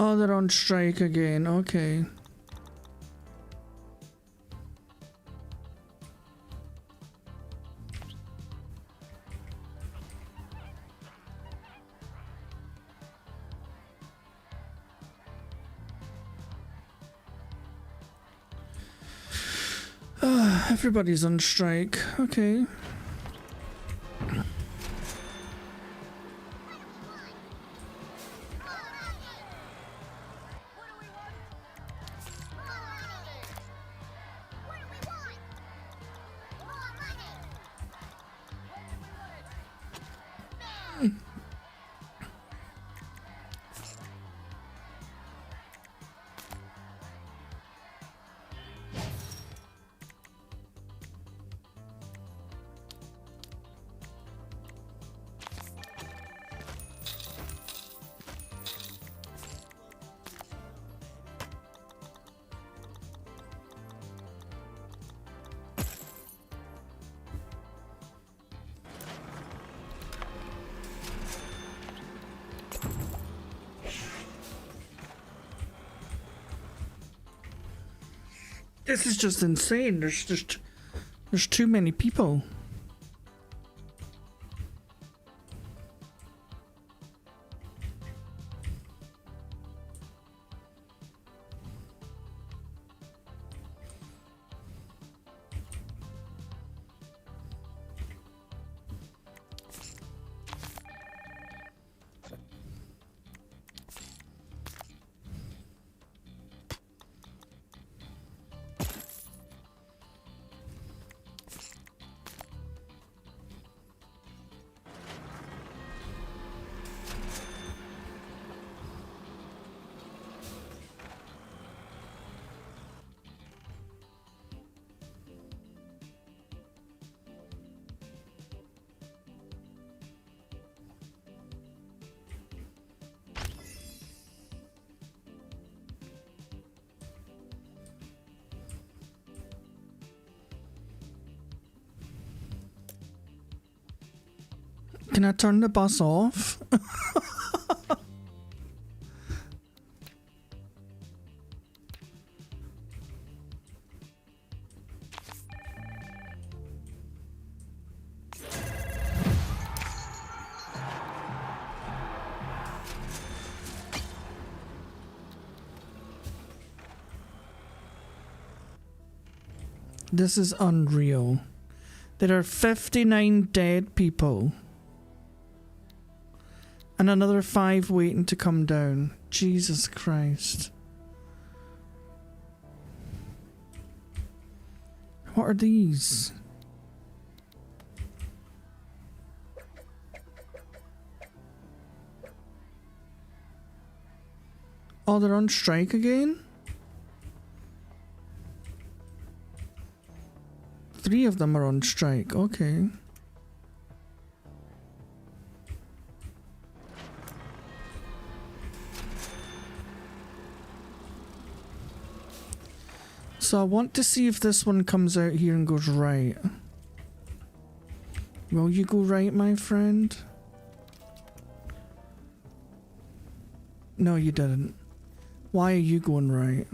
Oh, they're on strike again. Okay. Everybody's on strike. Okay. This is just insane. There's too many people. Can I turn the bus off? This is unreal. There are 59 dead people. And another 5 waiting to come down. Jesus Christ. What are these? Oh, they're on strike again? 3 of them are on strike, okay. So I want to see if this one comes out here and goes right. Will you go right, my friend? No, you didn't. Why are you going right?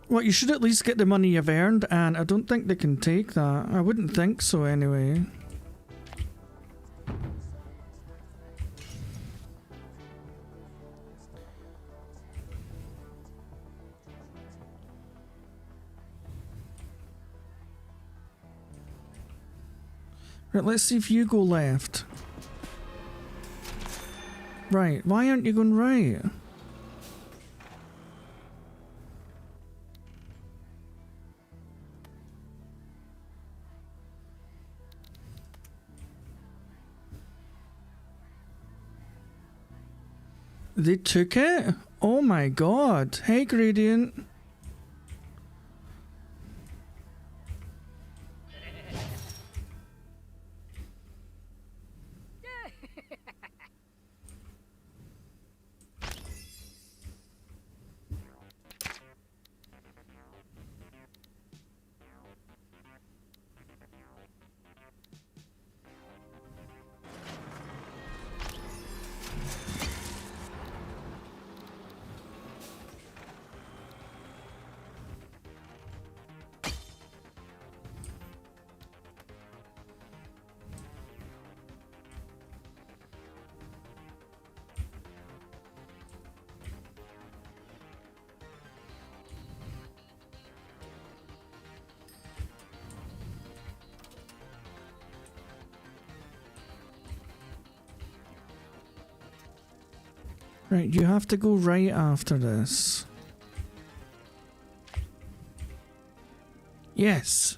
Well, you should at least get the money you've earned, and I don't think they can take that. I wouldn't think so anyway. Right, let's see if you go left. Right, why aren't you going right? They took it? Oh my god. Hey, Gradient. Right, you have to go right after this. Yes.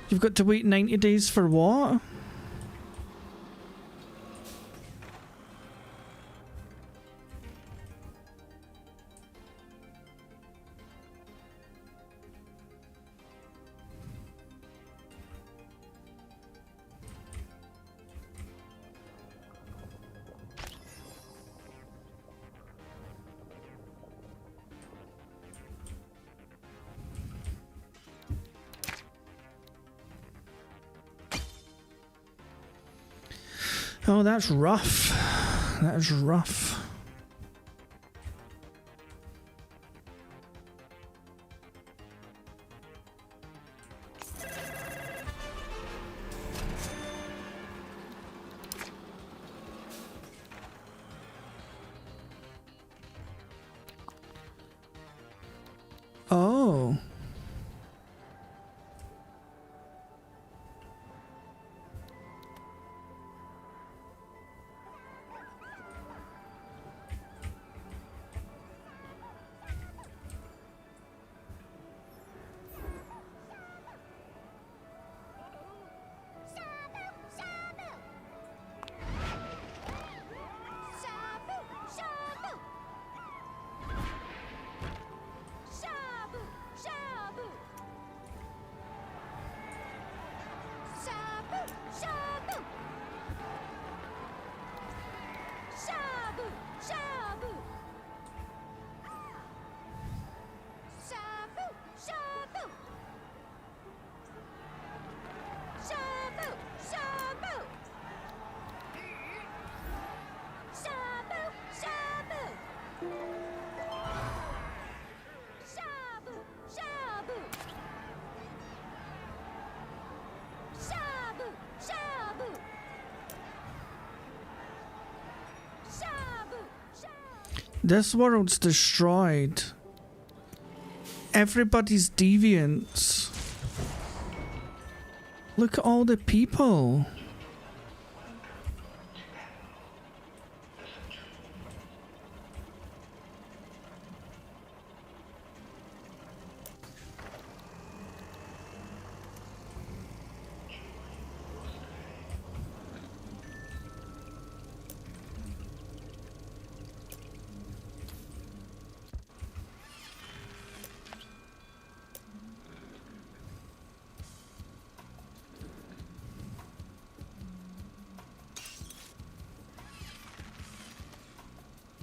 You've got to wait 90 days for what? Oh, that's rough. That is rough. Oh. This world's destroyed. Everybody's deviants. Look at all the people.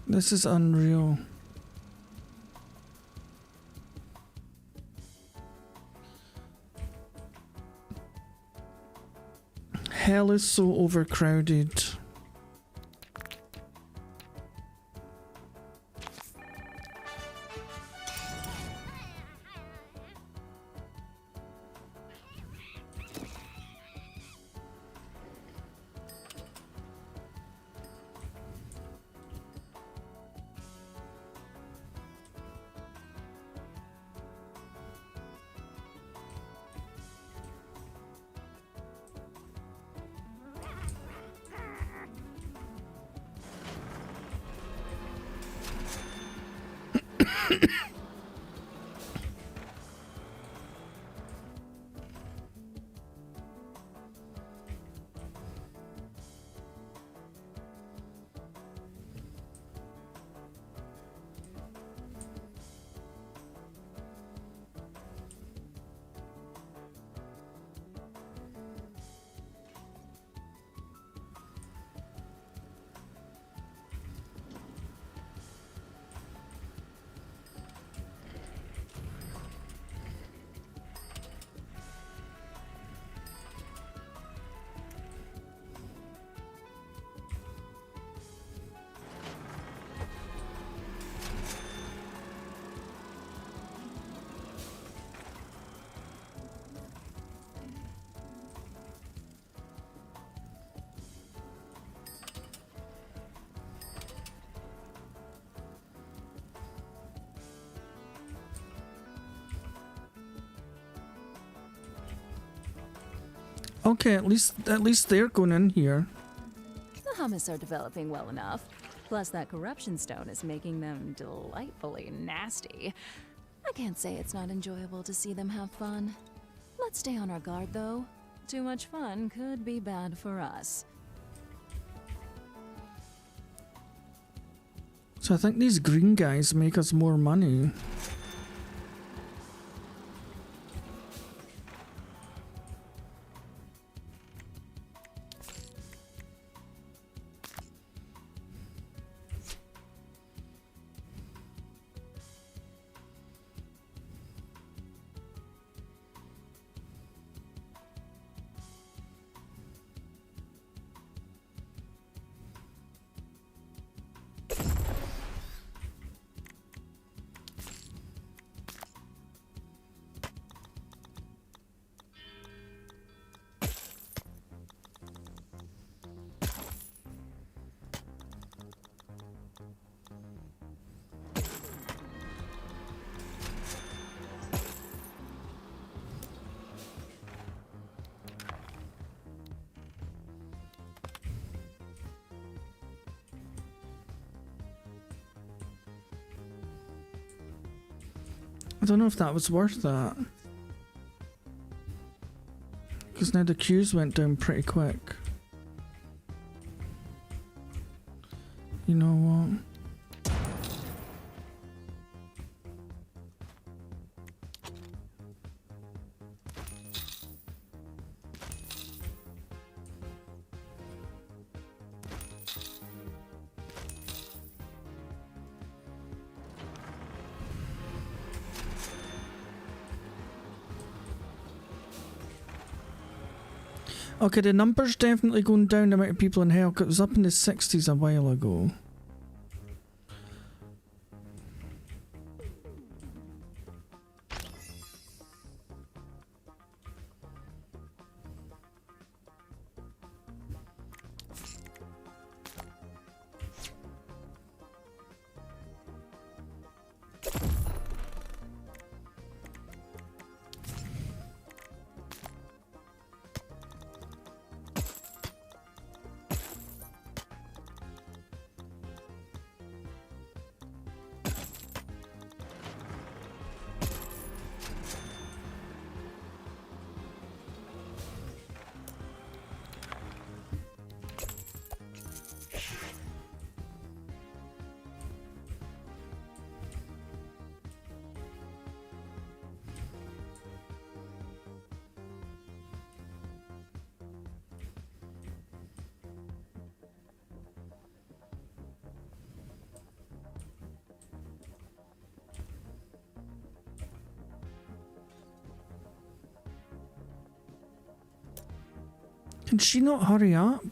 This is unreal. Hell is so overcrowded. Okay, at least they're going in here. The hummus are developing well enough. Plus that corruption stone is making them delightfully nasty. I can't say it's not enjoyable to see them have fun. Let's stay on our guard, though. Too much fun could be bad for us. So I think these green guys make us more money. I don't know if that was worth that. Because now the queues went down pretty quick. You know what? Okay, the number's definitely going down, the amount of people in hell, 'cause it was up in the 60s a while ago. Can she not hurry up?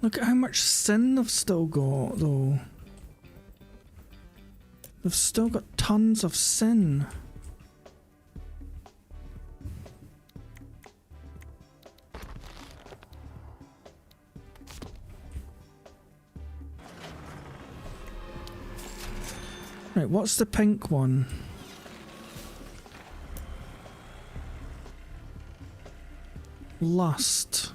Look at how much sin they've still got, though. They've still got tons of sin. Right, what's the pink one? Lust.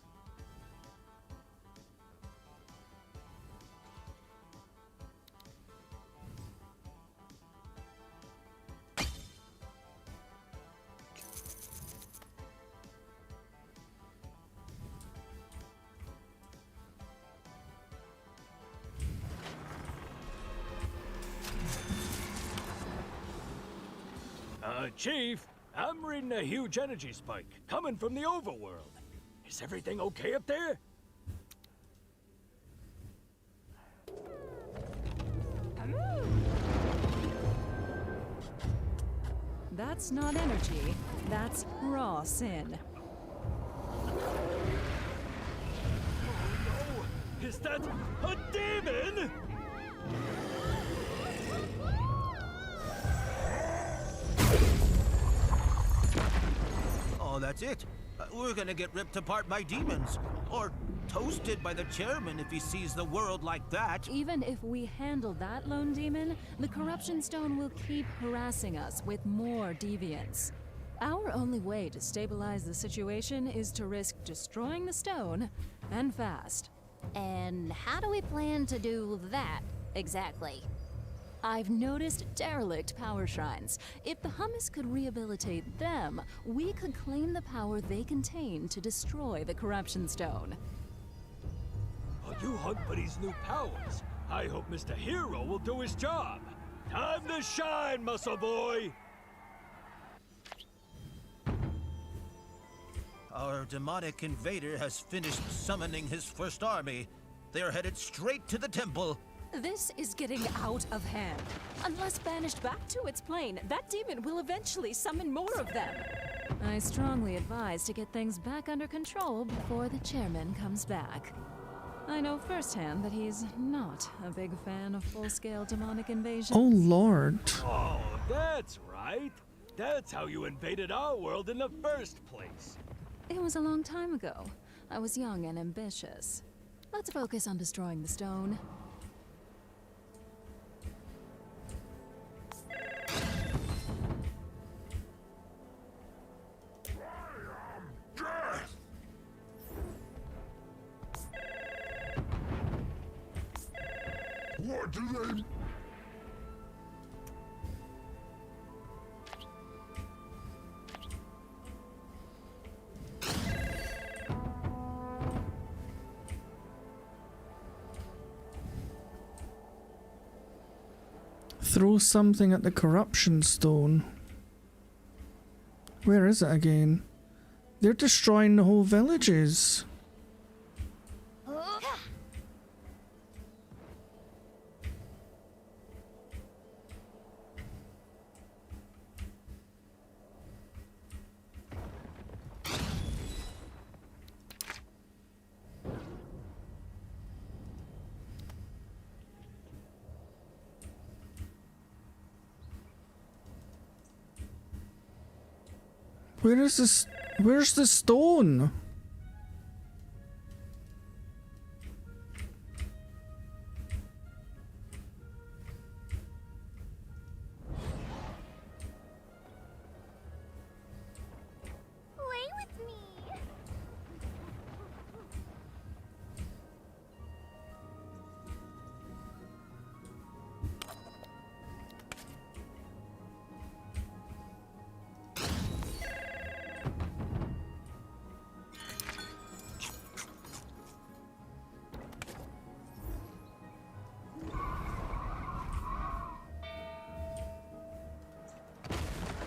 Chief, I'm reading a huge energy spike coming from the Overworld. Is everything okay up there? That's not energy, that's raw sin. Oh, is that a demon? Oh, that's it. We're gonna get ripped apart by demons. Or toasted by the chairman if he sees the world like that. Even if we handle that lone demon, the corruption stone will keep harassing us with more deviants. Our only way to stabilize the situation is to risk destroying the stone, and fast. And how do we plan to do that, exactly? I've noticed derelict power shrines. If the hummus could rehabilitate them, we could claim the power they contain to destroy the corruption stone. While you hunt for these new powers, I hope Mr. Hero will do his job. Time to shine, muscle boy! Our demonic invader has finished summoning his first army. They're headed straight to the temple. This is getting out of hand. Unless banished back to its plane, that demon will eventually summon more of them. I strongly advise to get things back under control before the chairman comes back. I know firsthand that he's not a big fan of full-scale demonic invasions. Oh, Lord. Oh, that's right. That's how you invaded our world in the first place. It was a long time ago. I was young and ambitious. Let's focus on destroying the stone. What do they... Throw something at the corruption stone. Where is it again? They're destroying the whole villages. Where is this? Where's the stone? Play with me.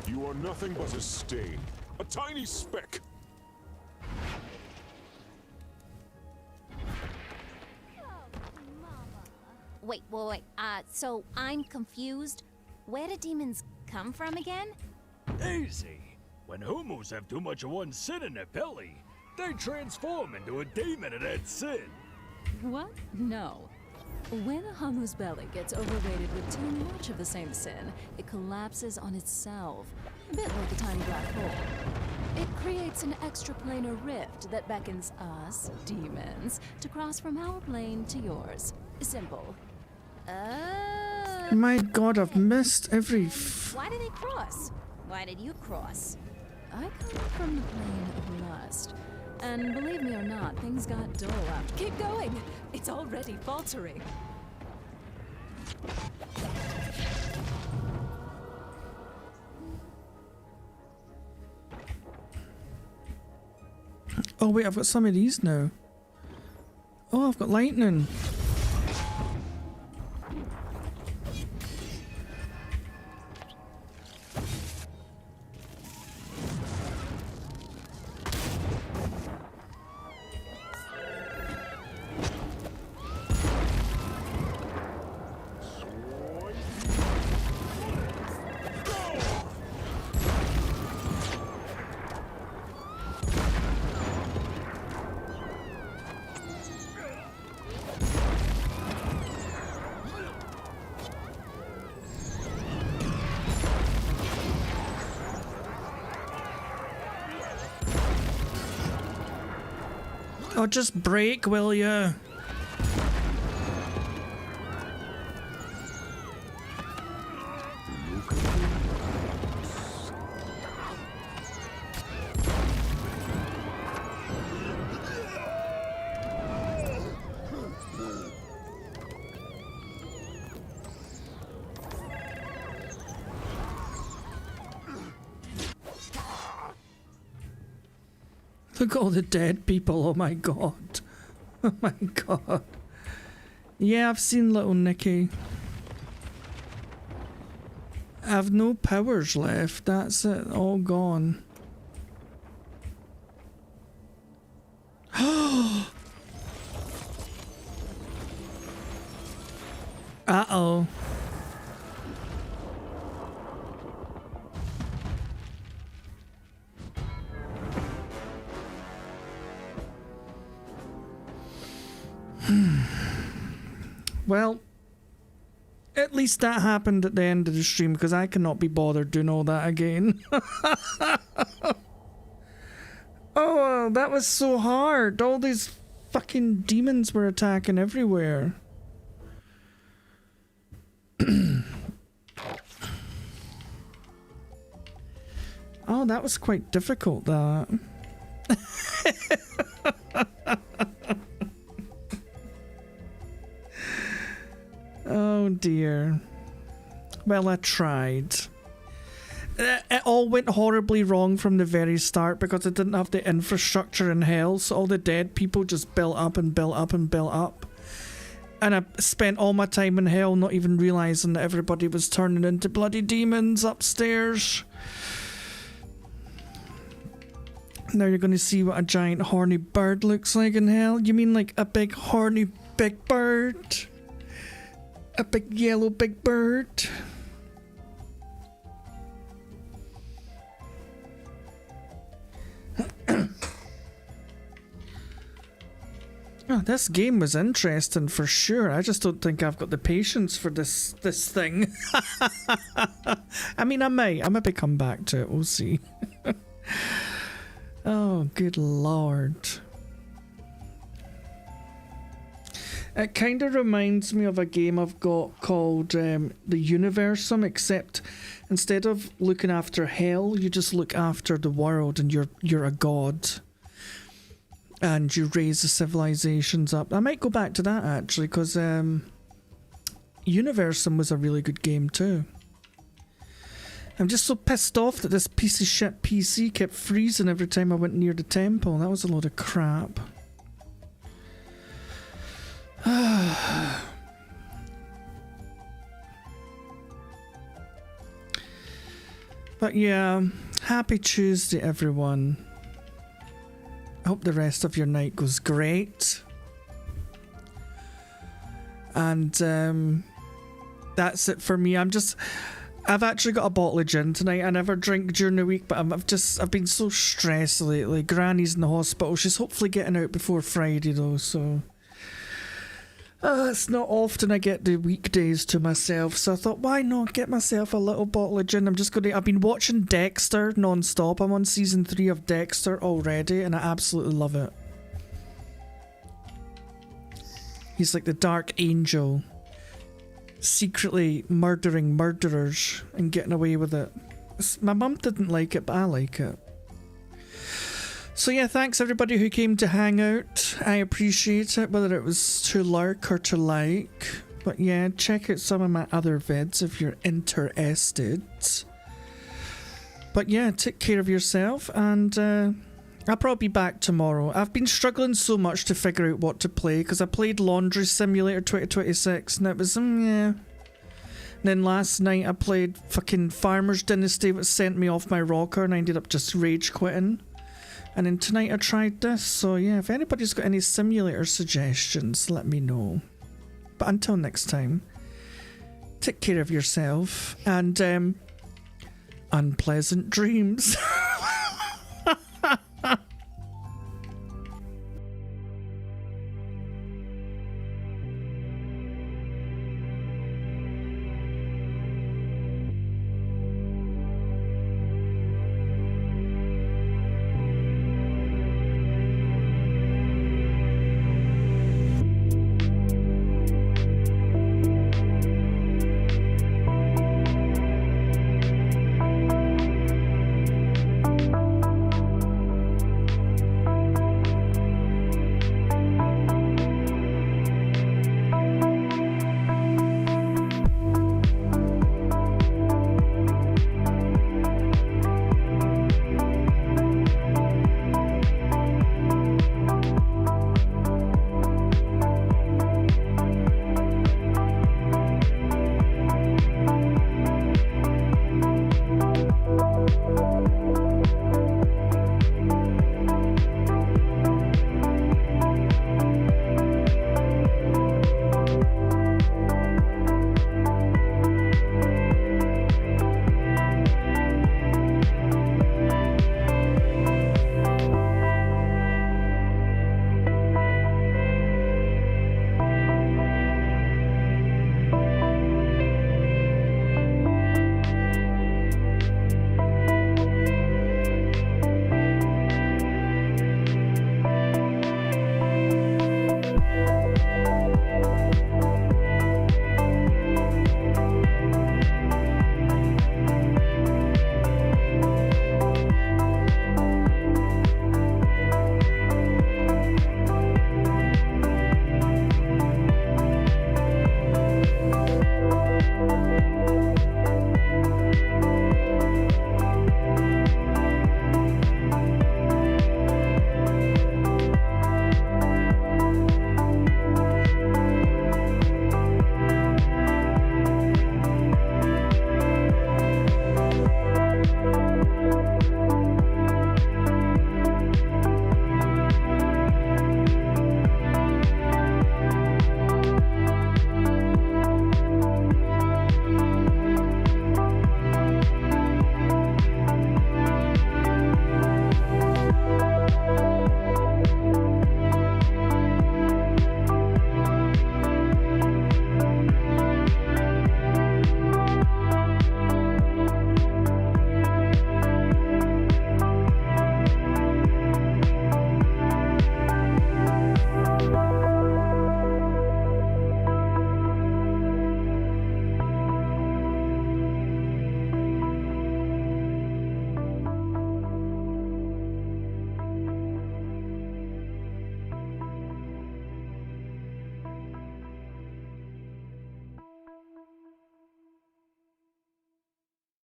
You are nothing but a stain. A tiny speck. Wait. So I'm confused. Where do demons come from again? Easy. When humus have too much of one sin in their belly, they transform into a demon of that sin. What? No. When a hummus belly gets overweighted with too much of the same sin, it collapses on itself, a bit like a tiny black hole. It creates an extraplanar rift that beckons us, demons, to cross from our plane to yours. Simple. My God, I've missed every. Why did they cross? Why did you cross? I come from the plane of lust. And believe me or not, things got dull after. Keep going! It's already faltering. Oh wait, I've got some of these now. Oh, I've got lightning. Oh, just break, will ya? Look at all the dead people, oh my god. Oh my god. Yeah, I've seen little Nicky. I've no powers left, that's it, all gone. Uh-oh. Well, at least that happened at the end of the stream, because I cannot be bothered doing all that again. Oh, that was so hard. All these fucking demons were attacking everywhere. Oh, that was quite difficult, that. Oh dear. Well, I tried. It all went horribly wrong from the very start because I didn't have the infrastructure in hell, so all the dead people just built up and built up and built up. And I spent all my time in hell not even realising that everybody was turning into bloody demons upstairs. Now you're going to see what a giant horny bird looks like in hell. You mean like a big horny big bird? A big yellow big bird? Oh, this game was interesting for sure. I just don't think I've got the patience for this thing. I mean, I maybe come back to it. We'll see. Oh, good lord. It kind of reminds me of a game I've got called the Universum, except instead of looking after hell, you just look after the world, and you're a god. And you raise the civilizations up. I might go back to that actually, because Universum was a really good game too. I'm just so pissed off that this piece of shit PC kept freezing every time I went near the temple. That was a load of crap. But yeah, happy Tuesday everyone. I hope the rest of your night goes great. And that's it for me. I've actually got a bottle of gin tonight. I never drink during the week, but I've been so stressed lately. Granny's in the hospital. She's hopefully getting out before Friday though, so it's not often I get the weekdays to myself, so I thought, why not get myself a little bottle of gin? I've been watching Dexter non-stop. I'm on season 3 of Dexter already, and I absolutely love it. He's like the Dark Angel, secretly murdering murderers and getting away with it. My mum didn't like it, but I like it. So yeah, thanks everybody who came to hang out. I appreciate it, whether it was to lurk or to like. But yeah, check out some of my other vids if you're interested. But yeah, take care of yourself, and I'll probably be back tomorrow. I've been struggling so much to figure out what to play, because I played Laundry Simulator 2026, and it was, yeah. And then last night I played fucking Farmer's Dynasty, which sent me off my rocker, and I ended up just rage quitting. And then tonight I tried this, so yeah, if anybody's got any simulator suggestions, let me know. But until next time, take care of yourself, and unpleasant dreams.